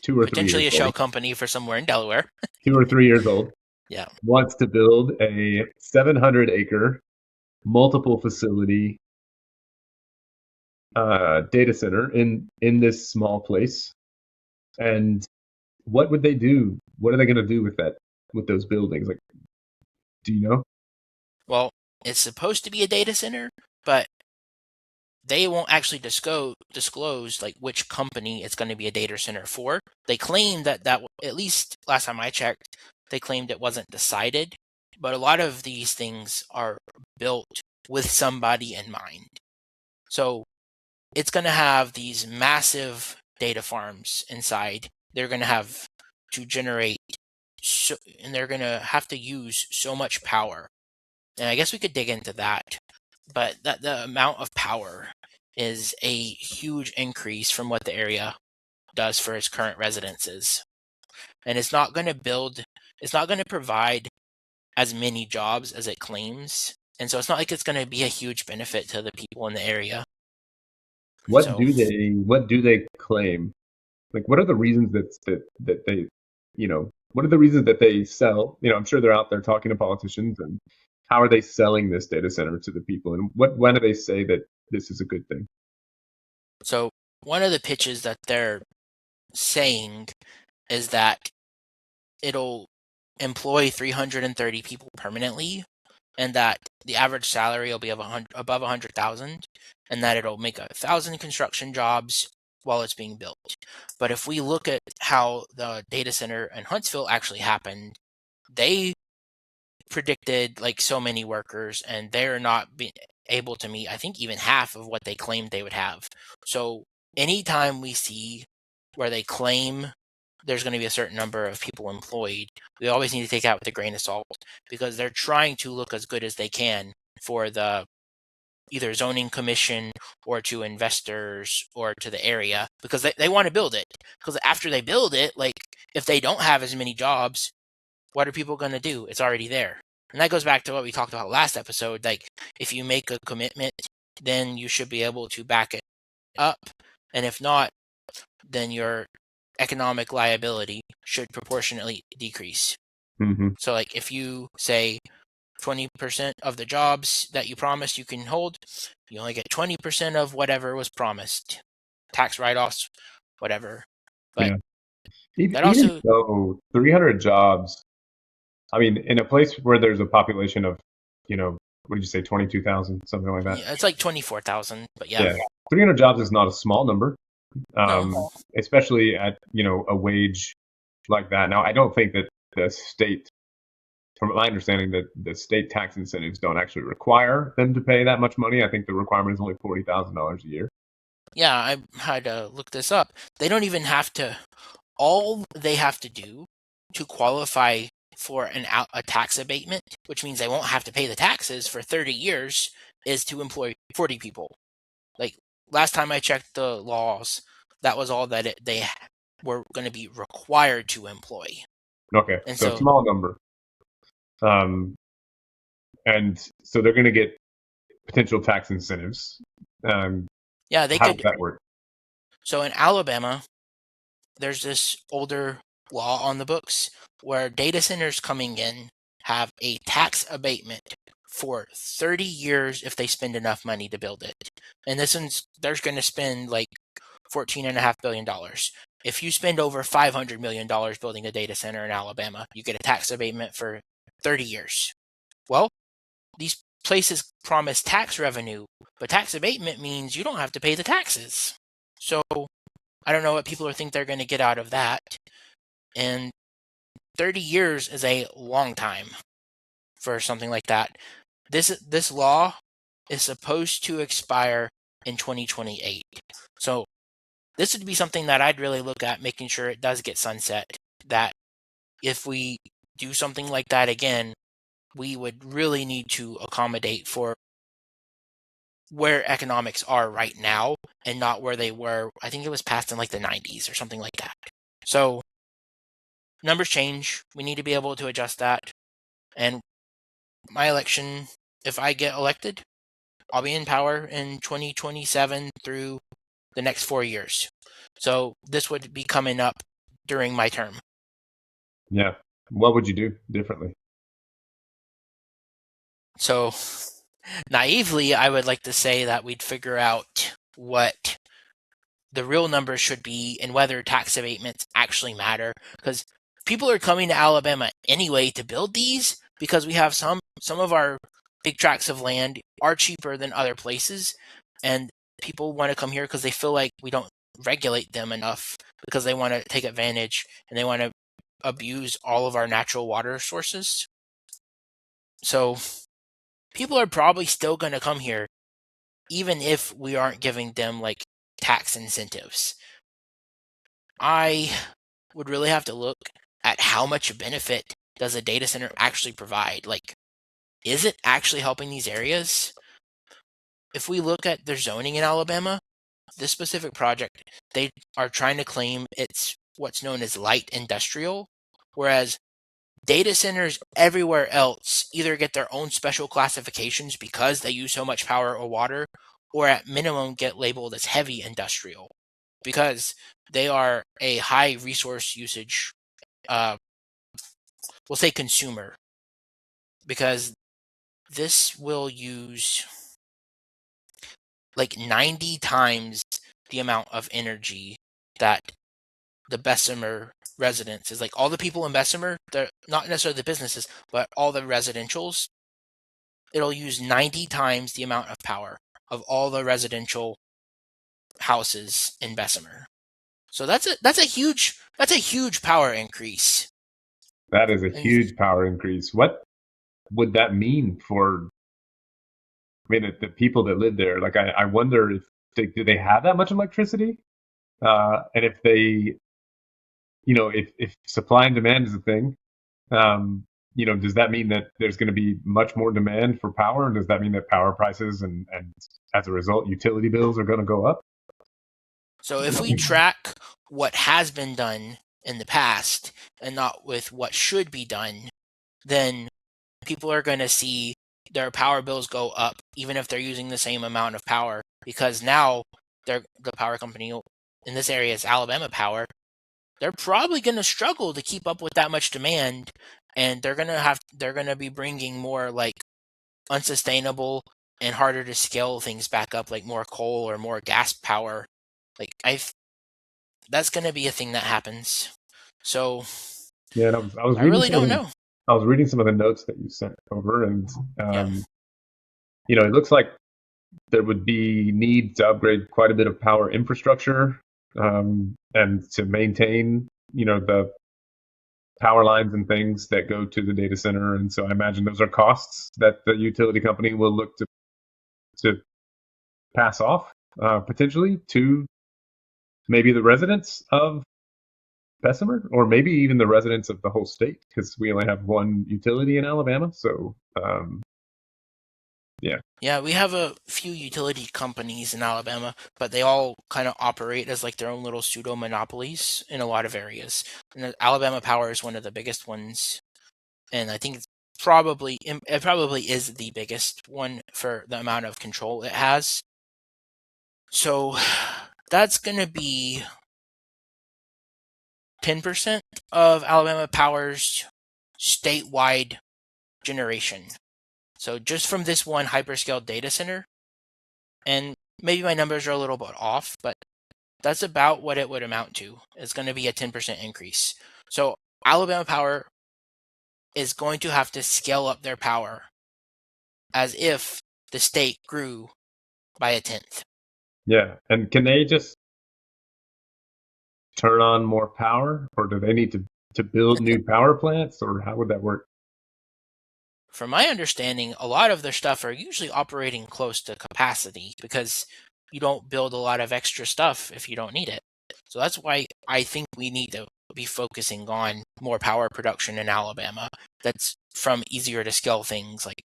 2 or 3 years Potentially a old, shell company for somewhere in Delaware. 2 or 3 years old, Yeah. wants to build a 700-acre multiple facility data center in this small place. And what would they do? What are they going to do with that, with those buildings? Like, do you know? Well, it's supposed to be a data center, but they won't actually disclose like which company it's going to be a data center for. They claim that at least last time I checked, they claimed it wasn't decided, but a lot of these things are built with somebody in mind. So it's going to have these massive data farms inside. They're going to have to generate and they're going to have to use so much power. And I guess we could dig into that, but that the amount of power is a huge increase from what the area does for its current residences. And it's not going to provide as many jobs as it claims. And so it's not like it's going to be a huge benefit to the people in the area. And What so, do they claim? Like, what are the reasons that they, what are the reasons that they sell? I'm sure they're out there talking to politicians, and how are they selling this data center to the people? And when do they say that this is a good thing? so one of the pitches that they're saying is that it'll employ 330 people permanently, and that the average salary will be above 100,000, and that it'll make 1,000 construction jobs while it's being built. But if we look at how the data center in Huntsville actually happened, they predicted like so many workers, and they're not being able to meet, I think, even half of what they claimed they would have. So anytime we see where they claim there's going to be a certain number of people employed, we always need to take that with a grain of salt, because they're trying to look as good as they can for the either zoning commission or to investors or to the area, because they want to build it. Because after they build it, like if they don't have as many jobs, what are people going to do? It's already there. And that goes back to what we talked about last episode. Like if you make a commitment, then you should be able to back it up. And if not, then your economic liability should proportionately decrease. Hmm. So like if you say 20% of the jobs that you promised you can hold, you only get 20% of whatever was promised. Tax write-offs, whatever. But Yeah. Even, that even also, so, 300 jobs. I mean, in a place where there's a population of, what did you say, 22,000, something like that. yeah, it's like 24,000, but yeah. Yeah. 300 jobs is not a small number, No. especially at, a wage like that. Now, I don't think that the state, from my understanding, that the state tax incentives don't actually require them to pay that much money. I think the requirement is only $40,000 a year. Yeah, I had to look this up. They don't even have to, all they have to do to qualify for a tax abatement, which means they won't have to pay the taxes for 30 years, is to employ 40 people. Like last time I checked the laws, that was all that they were going to be required to employ. Okay, And so so, small number. Um, and so they're going to get potential tax incentives. Um, yeah, they how does could. that work? So in Alabama, there's this older law on the books where data centers coming in have a tax abatement for 30 years if they spend enough money to build it. And this one's, they're going to spend like $14.5 billion. If you spend over $500 million building a data center in Alabama, you get a tax abatement for 30 years. Well, these places promise tax revenue, but tax abatement means you don't have to pay the taxes. So I don't know what people think they're going to get out of that. And 30 years is a long time for something like that. This law is supposed to expire in 2028. So this would be something that I'd really look at, making sure it does get sunset. That if we do something like that again, we would really need to accommodate for where economics are right now and not where they were. I think it was passed in like the 90s or something like that. So numbers change. We need to be able to adjust that. And my election, if I get elected, I'll be in power in 2027 through the next 4 years. So this would be coming up during my term. Yeah. What would you do differently? So naively, I would like to say that we'd figure out what the real numbers should be and whether tax abatements actually matter, because people are coming to Alabama anyway to build these, because we have some of our big tracts of land are cheaper than other places, and people want to come here because they feel like we don't regulate them enough, because they want to take advantage and they want to abuse all of our natural water sources. So people are probably still going to come here even if we aren't giving them like tax incentives. I would really have to look at how much benefit does a data center actually provide. Like, is it actually helping these areas? If we look at their zoning in Alabama, this specific project, they are trying to claim it's what's known as light industrial, whereas data centers everywhere else either get their own special classifications because they use so much power or water, or at minimum get labeled as heavy industrial because they are a high resource usage, we'll say consumer, because this will use like 90 times the amount of energy that the Bessemer residents is. Like all the people in Bessemer, they're not necessarily the businesses, but all the residentials, it'll use 90 times the amount of power of all the residential houses in Bessemer. So that's a huge power increase. That is a And huge power increase. What would that mean for, I mean, the people that live there? Like, I wonder if do they have that much electricity? And if they, if supply and demand is a thing, does that mean that there's going to be much more demand for power? And does that mean that power prices and as a result, utility bills are going to go up? so if we track what has been done in the past and not with what should be done, then people are going to see their power bills go up even if they're using the same amount of power, because now the power company in this area is Alabama Power. They're probably going to struggle to keep up with that much demand, and they're going to be bringing more like unsustainable and harder to scale things back up, like more coal or more gas power. Like that's going to be a thing that happens. So Yeah, and I was I reading really some of don't the know. I was reading some of the notes that you sent over, and Yeah. it looks like there would be need to upgrade quite a bit of power infrastructure, and to maintain, the power lines and things that go to the data center. And so I imagine those are costs that the utility company will look to pass off, potentially to maybe the residents of Bessemer, or maybe even the residents of the whole state, because we only have one utility in Alabama. So, yeah. Yeah, we have a few utility companies in Alabama, but they all kind of operate as like their own little pseudo monopolies in a lot of areas. And Alabama Power is one of the biggest ones, and I think it probably is the biggest one for the amount of control it has. So that's going to be 10% of Alabama Power's statewide generation. So just from this one hyperscale data center, and maybe my numbers are a little bit off, but that's about what it would amount to. It's going to be a 10% increase. So Alabama Power is going to have to scale up their power as if the state grew by a tenth. Yeah. And can they just turn on more power, or do they need to build new power plants, or how would that work? From my understanding, a lot of their stuff are usually operating close to capacity because you don't build a lot of extra stuff if you don't need it. So that's why I think we need to be focusing on more power production in Alabama. That's from easier to scale things like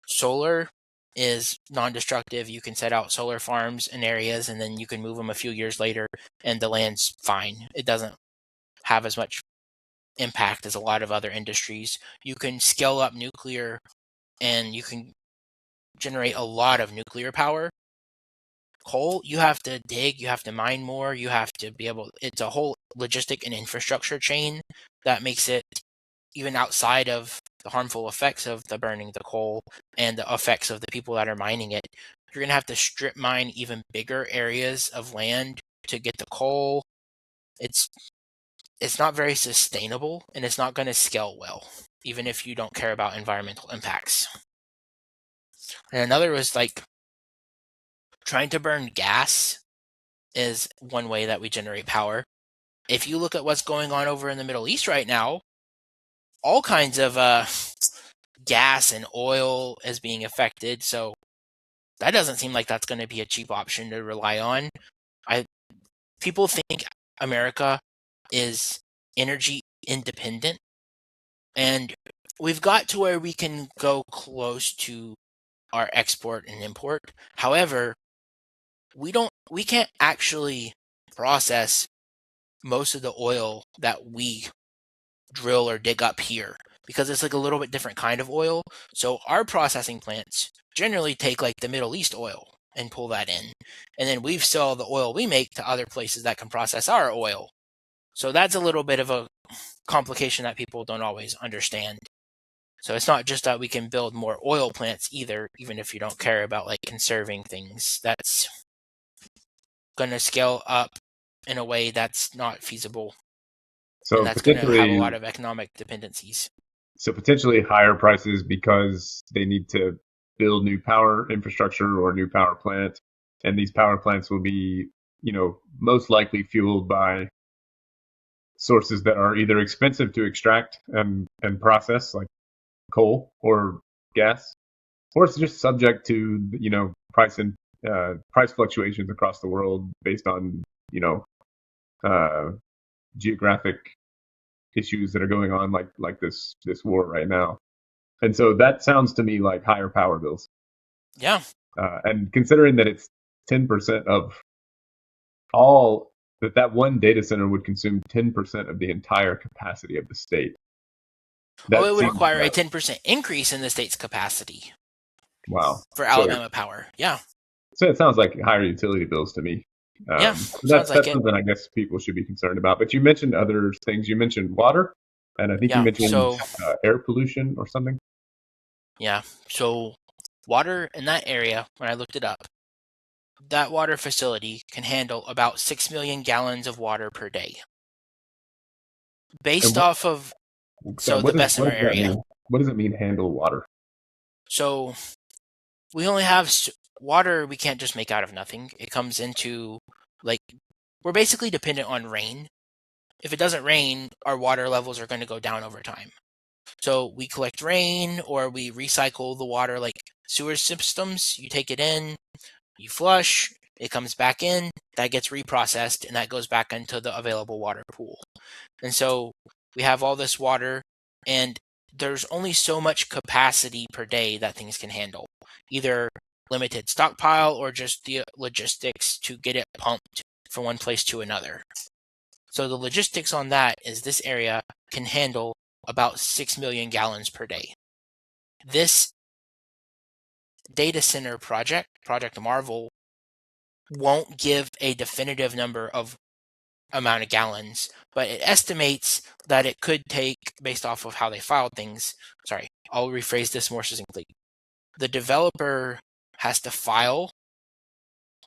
solar is non-destructive. You can set out solar farms in areas and then you can move them a few years later and the land's fine. It doesn't have as much impact as a lot of other industries. You can scale up nuclear and you can generate a lot of nuclear power. Coal, you have to dig, you have to mine more, you have to be able, it's a whole logistic and infrastructure chain that makes it even outside of the harmful effects of the burning the coal and the effects of the people that are mining it. You're going to have to strip mine even bigger areas of land to get the coal. It's not very sustainable and it's not going to scale well, even if you don't care about environmental impacts. And another was like trying to burn gas is one way that we generate power. If you look at what's going on over in the Middle East right now, all kinds of gas and oil is being affected. So that doesn't seem like that's going to be a cheap option to rely on. People think America is energy independent, and we've got to where we can go close to our export and import. However, we can't actually process most of the oil that we drill or dig up here because it's like a little bit different kind of oil. So our processing plants generally take like the Middle East oil and pull that in. And then we sell the oil we make to other places that can process our oil. So that's a little bit of a complication that people don't always understand. So it's not just that we can build more oil plants either, even if you don't care about like conserving things. That's going to scale up in a way that's not feasible. And So that's going to have a potentially, lot of economic dependencies. higher prices because they need to build new power infrastructure or new power plant, and these power plants will be, most likely fueled by sources that are either expensive to extract and process, like coal or gas, or it's just subject to price fluctuations across the world based on uh, geographic issues that are going on, like this war right now. And so that sounds to me like higher power bills. Yeah. And considering that it's 10% of all that one data center would consume 10% of the entire capacity of the state. Oh, That it would seems require a 10% increase in the state's capacity wow. for So Alabama power. Yeah. it sounds like higher utility bills to me. Yeah. That's Sounds like it. something I guess people should be concerned about. But you mentioned other things. You mentioned water, and I think you Yeah. mentioned So, air pollution or something. yeah. So, water in that area, when I looked it up, that water facility can handle about 6 million gallons of water per day. And Based off of, so the Bessemer what does that area. mean? What does it mean, handle water? So, we only have water we can't just make out of nothing. It comes into, like, we're basically dependent on rain. If it doesn't rain, our water levels are going to go down over time. So we collect rain or we recycle the water like sewer systems. You take it in, you flush, it comes back in, that gets reprocessed, and that goes back into the available water pool. And so we have all this water, and there's only so much capacity per day that things can handle. Either limited stockpile or just the logistics to get it pumped from one place to another. So the logistics on that is this area can handle about 6 million gallons per day. This data center Project Marvel, won't give a definitive number of amount of gallons, but it estimates that it could take, based off of how they filed things. Sorry, I'll rephrase this more succinctly. The developer has to file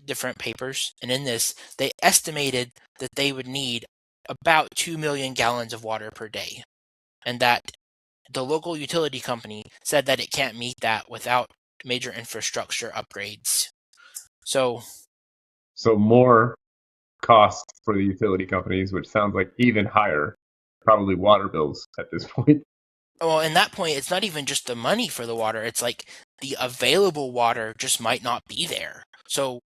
different papers, and in this, they estimated that they would need about 2 million gallons of water per day, and that the local utility company said that it can't meet that without major infrastructure upgrades. So more cost for the utility companies, which sounds like even higher, probably water bills at this point. well, in that point, it's not even just the money for the water. It's like the available water just might not be there. So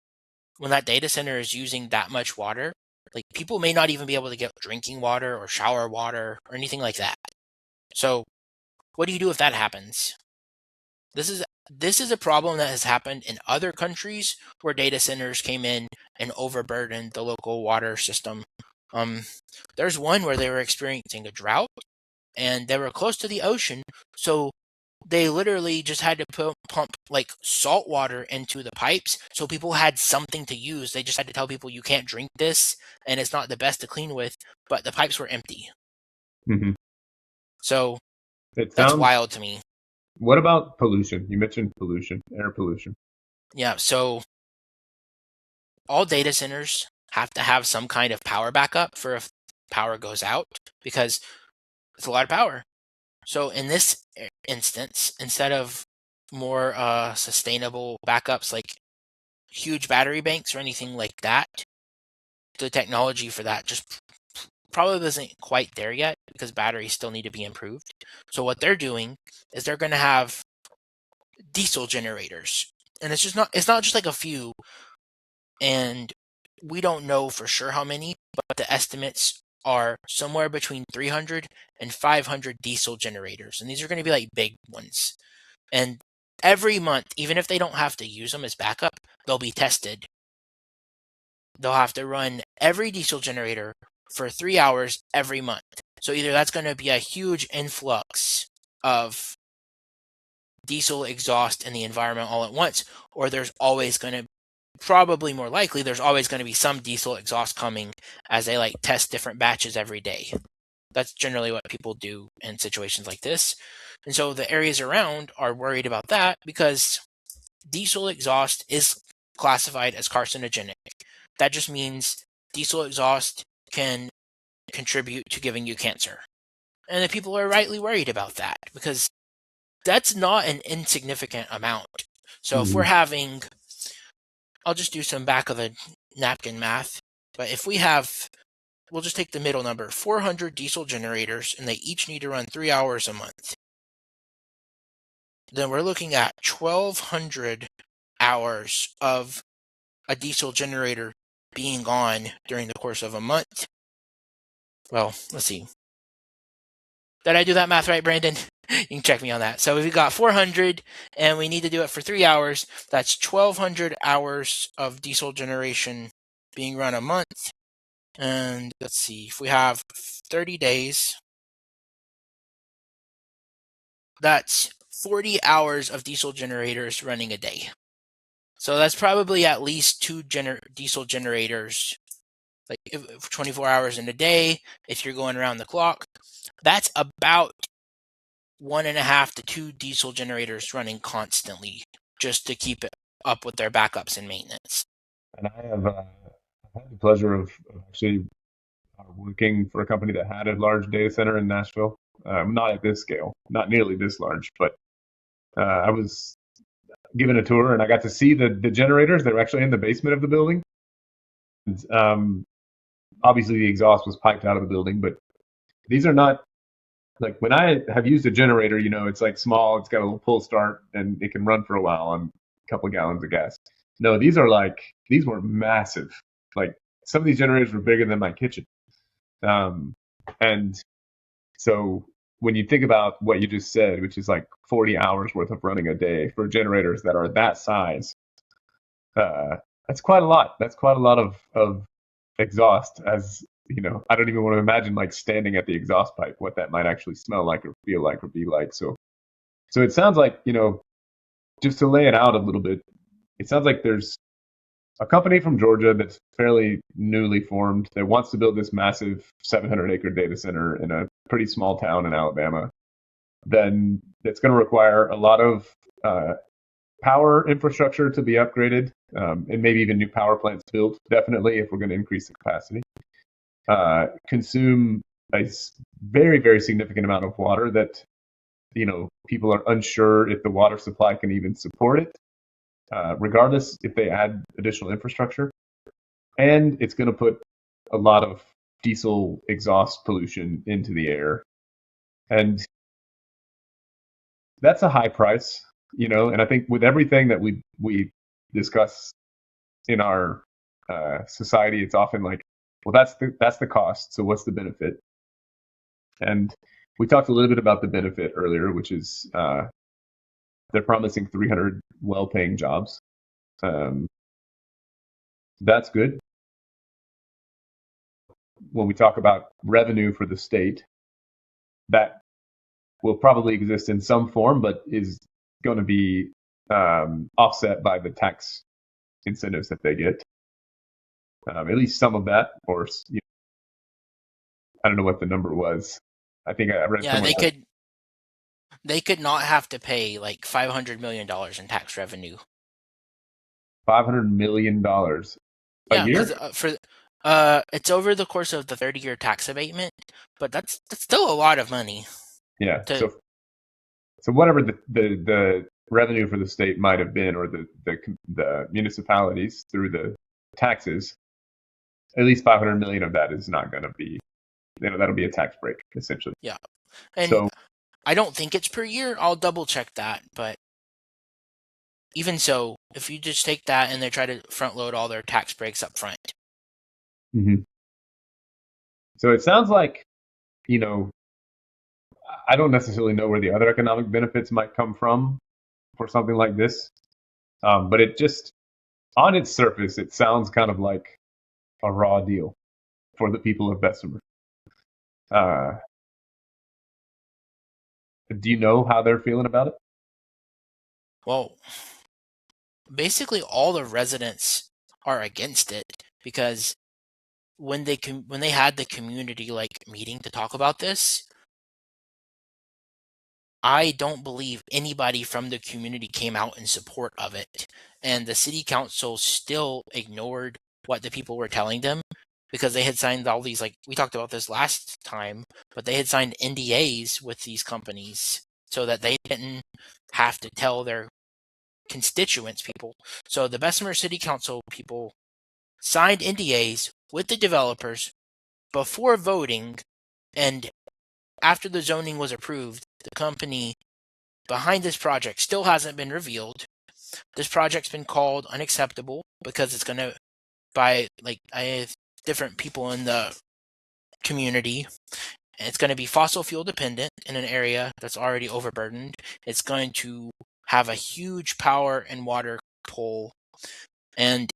when that data center is using that much water, like people may not even be able to get drinking water or shower water or anything like that. So what do you do if that happens? This is a problem that has happened in other countries where data centers came in and overburdened the local water system. There's one where they were experiencing a drought and they were close to the ocean, so they literally just had to pump like salt water into the pipes so people had something to use. They just had to tell people you can't drink this and it's not the best to clean with, but the pipes were empty. Mm-hmm. So It that's sounds. wild to me. What about pollution? You mentioned pollution, air pollution. Yeah, so all data centers have to have some kind of power backup for if power goes out because it's a lot of power. So in this instance, instead of more sustainable backups like huge battery banks or anything like that, the technology for that just probably isn't quite there yet because batteries still need to be improved. So what they're doing is they're going to have diesel generators, and it's not just like a few, and we don't know for sure how many, but the estimates are somewhere between 300 and 500 diesel generators, and these are going to be like big ones. And every month, even if they don't have to use them as backup, they'll be tested. They'll have to run every diesel generator for 3 hours every month. So either that's going to be a huge influx of diesel exhaust in the environment all at once, or there's always going to probably more likely there's always going to be some diesel exhaust coming as they like test different batches every day. That's generally what people do in situations like this. And so the areas around are worried about that because diesel exhaust is classified as carcinogenic. That just means diesel exhaust can contribute to giving you cancer. And the people are rightly worried about that because that's not an insignificant amount. So if we're Mm-hmm. having, I'll just do some back of the napkin math, but if we have, we'll just take the middle number, 400 diesel generators, and they each need to run 3 hours a month. Then we're looking at 1,200 hours of a diesel generator being on during the course of a month. Well, let's see. Did I do that math right, Brandon? You can check me on that. So we've got 400 and we need to do it for 3 hours. That's 1,200 hours of diesel generation being run a month. And let's see, if we have 30 days, that's 40 hours of diesel generators running a day. So that's probably at least two diesel generators, like 24 hours in a day. If you're going around the clock, that's about 1.5 to 2 diesel generators running constantly just to keep it up with their backups and maintenance. And I have had the pleasure of actually working for a company that had a large data center in Nashville. Not at this scale, not nearly this large, but I was given a tour and I got to see the generators that were actually in the basement of the building. And, obviously, the exhaust was piped out of the building, but these are not like when I have used a generator, it's like small, it's got a little pull start and it can run for a while on a couple of gallons of gas. No, these were massive. Like some of these generators were bigger than my kitchen. And so when you think about what you just said, which is like 40 hours worth of running a day for generators that are that size, that's quite a lot. That's quite a lot of exhaust. As I don't even want to imagine like standing at the exhaust pipe, what that might actually smell like or feel like or be like. So it sounds like, just to lay it out a little bit, it sounds like there's a company from Georgia that's fairly newly formed that wants to build this massive 700-acre data center in a pretty small town in Alabama. Then it's going to require a lot of power infrastructure to be upgraded, and maybe even new power plants built, definitely, if we're going to increase the capacity. Consume a very, very significant amount of water that people are unsure if the water supply can even support it, regardless if they add additional infrastructure. And it's going to put a lot of diesel exhaust pollution into the air. And that's a high price, and I think with everything that we discuss in our society, it's often like, well, that's the cost. So what's the benefit? And we talked a little bit about the benefit earlier, which is they're promising 300 well-paying jobs. That's good. When we talk about revenue for the state, that will probably exist in some form, but is going to be offset by the tax incentives that they get. At least some of that, or I don't know what the number was. I think I read Yeah, somewhere they could not have to pay like $500 million in tax revenue. $500 million a Yeah, year. because it's over the course of the 30-year tax abatement, but that's still a lot of money. Yeah. To So whatever the revenue for the state might have been, or the municipalities through the taxes, at least 500 million of that is not going to be, that'll be a tax break essentially. yeah, and So I don't think it's per year. I'll double check that, but even so, if you just take that and they try to front load all their tax breaks up front. mhm. So it sounds like, I don't necessarily know where the other economic benefits might come from for something like this, but it just, on its surface, it sounds kind of like a raw deal for the people of Bessemer. Do you know how they're feeling about it? Well, basically all the residents are against it because when they had the community like meeting to talk about this, I don't believe anybody from the community came out in support of it. And the city council still ignored what the people were telling them because they had signed all these, like we talked about this last time, but they had signed NDAs with these companies so that they didn't have to tell their constituents people. So the Bessemer City Council people signed NDAs with the developers before voting, and after the zoning was approved, the company behind this project still hasn't been revealed. This project's been called unacceptable because it's going to, by like different people in the community, and it's going to be fossil fuel dependent in an area that's already overburdened. It's going to have a huge power and water pull, and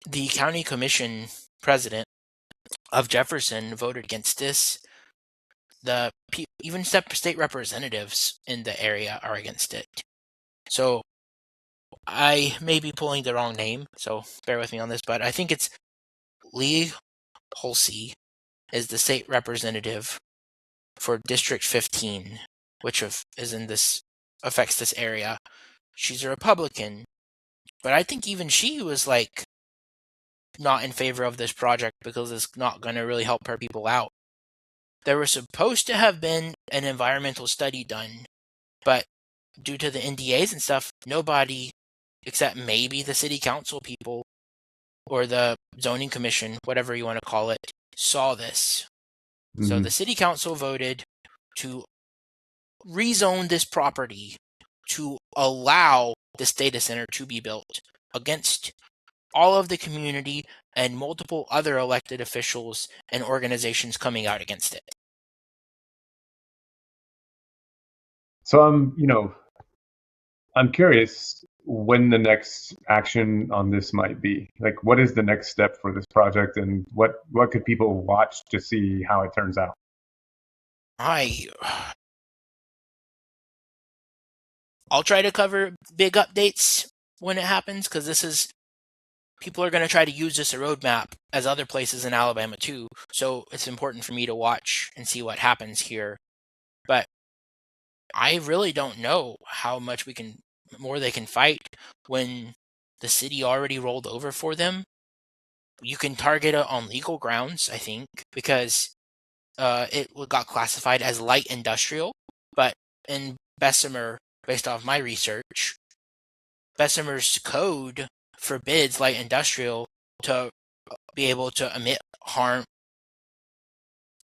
the county commission president of Jefferson voted against this. Even state representatives in the area are against it. So I may be pulling the wrong name, so bear with me on this, but I think it's Lee Hulsey is the state representative for District 15, which affects this area. She's a Republican, but I think even she was like not in favor of this project because it's not going to really help her people out. There was supposed to have been an environmental study done, but due to the NDAs and stuff, nobody except maybe the city council people or the zoning commission, whatever you want to call it, saw this. Mm-hmm. So the city council voted to rezone this property to allow this data center to be built against all of the community and multiple other elected officials and organizations coming out against it. So I'm curious when the next action on this might be. Like, what is the next step for this project, and what could people watch to see how it turns out? I'll try to cover big updates when it happens, because people are going to try to use this as a roadmap as other places in Alabama too. So it's important for me to watch and see what happens here. But I really don't know how much more they can fight when the city already rolled over for them. You can target it on legal grounds, I think, because it got classified as light industrial, but in Bessemer, based off my research, Bessemer's code forbids light industrial to be able to emit harm.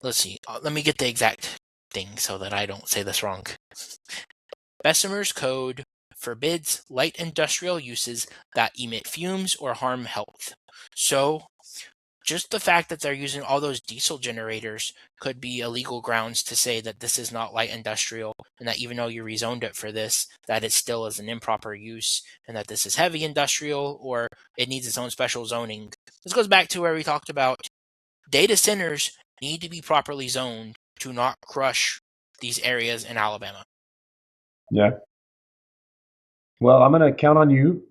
Let's see. Let me get the exact thing so that I don't say this wrong. Bessemer's code forbids light industrial uses that emit fumes or harm health. So, just the fact that they're using all those diesel generators could be illegal grounds to say that this is not light industrial, and that even though you rezoned it for this, that it still is an improper use, and that this is heavy industrial, or it needs its own special zoning. This goes back to where we talked about data centers need to be properly zoned to not crush these areas in Alabama. Yeah. Well, I'm gonna count on you,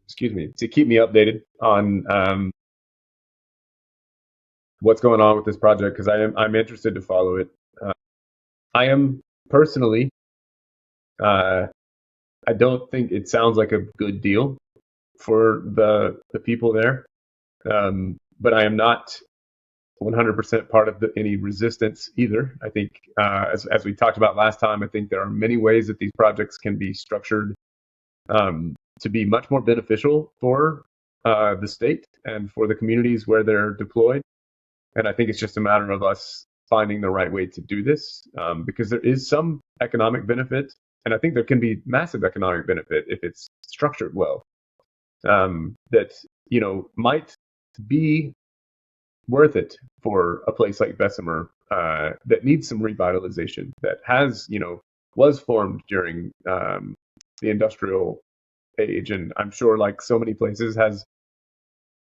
excuse me, to keep me updated on what's going on with this project because I'm interested to follow it. I am personally, uh, I don't think it sounds like a good deal for the people there, but I am not 100% part of any resistance either. I think, as we talked about last time, I think there are many ways that these projects can be structured to be much more beneficial for the state and for the communities where they're deployed. And I think it's just a matter of us finding the right way to do this because there is some economic benefit. And I think there can be massive economic benefit if it's structured well. That, might be worth it for a place like Bessemer that needs some revitalization, that has, was formed during the industrial age. And I'm sure, like so many places, has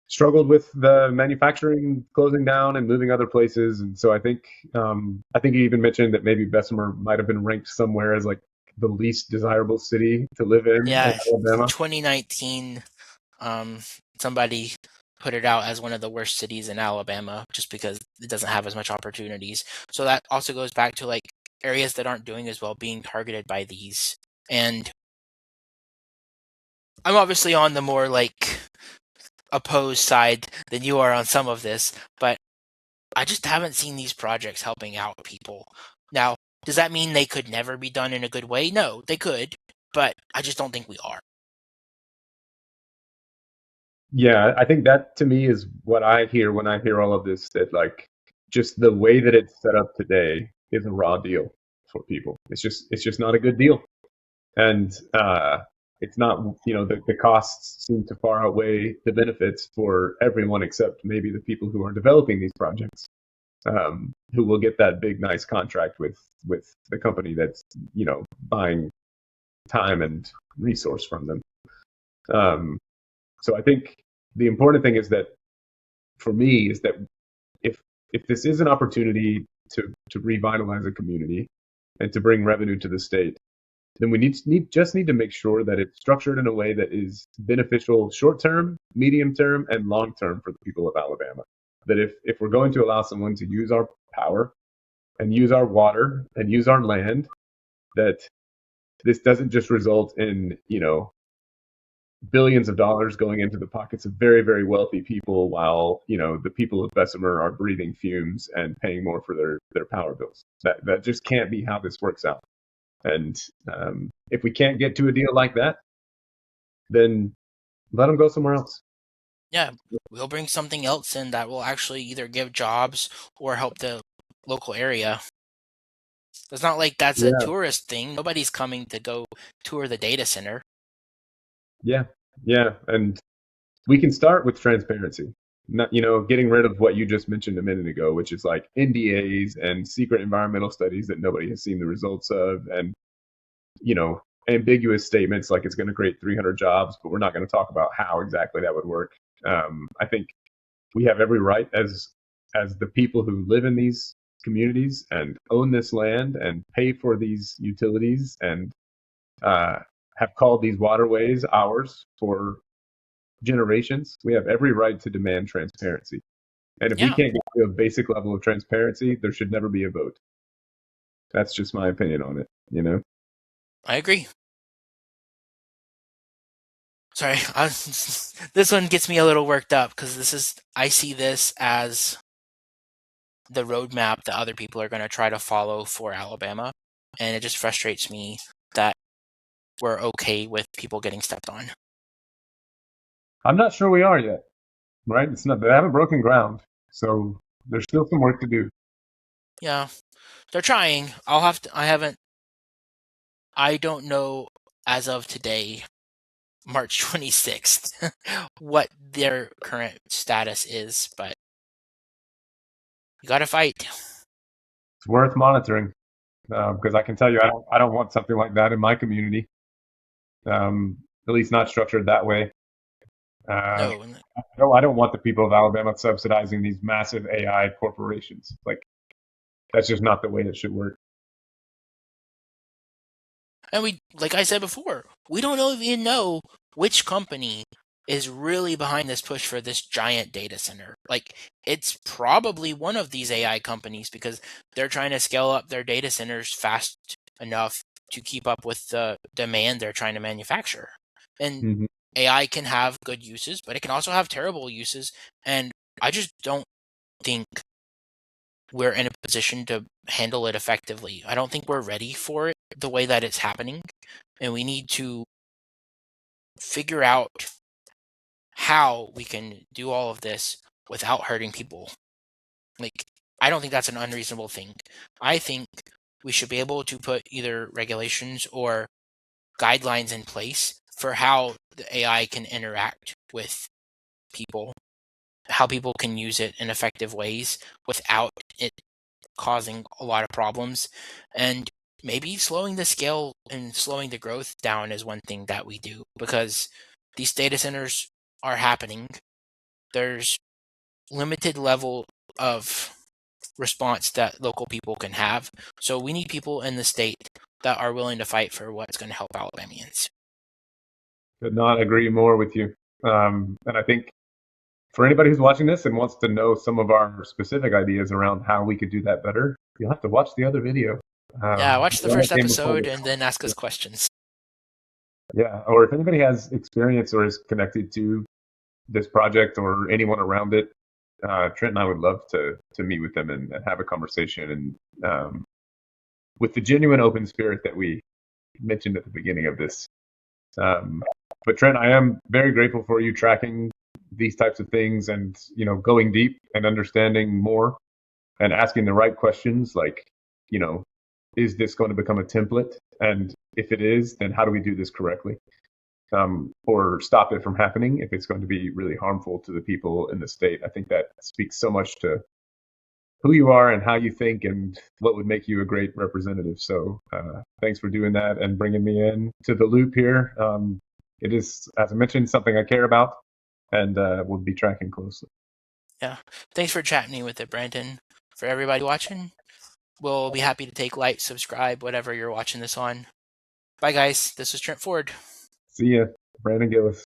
struggled with the manufacturing closing down and moving other places. And so I think you even mentioned that maybe Bessemer might have been ranked somewhere as like the least desirable city to live in Alabama. 2019, somebody put it out as one of the worst cities in Alabama just because it doesn't have as much opportunities. So that also goes back to like areas that aren't doing as well being targeted by these. And I'm obviously on the more like opposed side than you are on some of this, but I just haven't seen these projects helping out people. Now, does that mean they could never be done in a good way? No, they could, but I just don't think we are. Yeah, I think that to me is what I hear when I hear all of this, that like just the way that it's set up today is a raw deal for people. It's just not a good deal. And it's not, the costs seem to far outweigh the benefits for everyone except maybe the people who are developing these projects, who will get that big, nice contract with the company that's, buying time and resource from them. So I think the important thing is that, for me, is that if this is an opportunity to revitalize a community and to bring revenue to the state, then we just need to make sure that it's structured in a way that is beneficial short term, medium term, and long term for the people of Alabama. That if we're going to allow someone to use our power and use our water and use our land, that this doesn't just result in, billions of dollars going into the pockets of very, very wealthy people while, the people of Bessemer are breathing fumes and paying more for their power bills. That just can't be how this works out. And if we can't get to a deal like that, then let them go somewhere else. Yeah, we'll bring something else in that will actually either give jobs or help the local area. It's not like that's a tourist thing. Nobody's coming to go tour the data center. Yeah, and we can start with transparency. Not, getting rid of what you just mentioned a minute ago, which is like NDAs and secret environmental studies that nobody has seen the results of, and ambiguous statements like it's going to create 300 jobs, but we're not going to talk about how exactly that would work. I think we have every right as the people who live in these communities and own this land and pay for these utilities and have called these waterways ours for generations. We have every right to demand transparency. And if we can't get to a basic level of transparency, there should never be a vote. That's just my opinion on it, I agree. Sorry, this one gets me a little worked up because I see this as the roadmap that other people are going to try to follow for Alabama. and it just frustrates me that we're okay with people getting stepped on. I'm not sure we are yet, right? It's not, they haven't broken ground. So there's still some work to do. Yeah, they're trying. I don't know as of today, March 26th, what their current status is, but you gotta fight. It's worth monitoring because I can tell you, I don't want something like that in my community. At least not structured that way. Uh, No, I don't want the people of Alabama subsidizing these massive AI corporations. Like that's just not the way it should work. and like I said before, we don't even know which company is really behind this push for this giant data center. Like, it's probably one of these AI companies because they're trying to scale up their data centers fast enough to keep up with the demand they're trying to manufacture. And Mm-hmm. AI can have good uses, but it can also have terrible uses. And I just don't think we're in a position to handle it effectively. I don't think we're ready for it the way that it's happening. And we need to figure out how we can do all of this without hurting people. Like, I don't think that's an unreasonable thing. I think we should be able to put either regulations or guidelines in place for how the AI can interact with people, how people can use it in effective ways without it causing a lot of problems. And maybe slowing the scale and slowing the growth down is one thing that we do because these data centers are happening. There's limited level of response that local people can have. So we need people in the state that are willing to fight for what's going to help Alabamians. Could not agree more with you. And I think for anybody who's watching this and wants to know some of our specific ideas around how we could do that better, you'll have to watch the other video. Yeah, watch The the one first that came before episode this. and then ask us questions. Yeah, or if anybody has experience or is connected to this project or anyone around it, Trent and I would love to meet with them and have a conversation and with the genuine open spirit that we mentioned at the beginning of this. But Trent, I am very grateful for you tracking these types of things and going deep and understanding more and asking the right questions like, is this going to become a template? And if it is, then how do we do this correctly? Or stop it from happening if it's going to be really harmful to the people in the state. I think that speaks so much to who you are and how you think and what would make you a great representative. So thanks for doing that and bringing me in to the loop here. It is, as I mentioned, something I care about and will be tracking closely. Yeah. Thanks for chatting with it, Brandon. For everybody watching, we'll be happy to take like, subscribe, whatever you're watching this on. Bye, guys. This is Trent Ford. See ya, Brandon Gillis.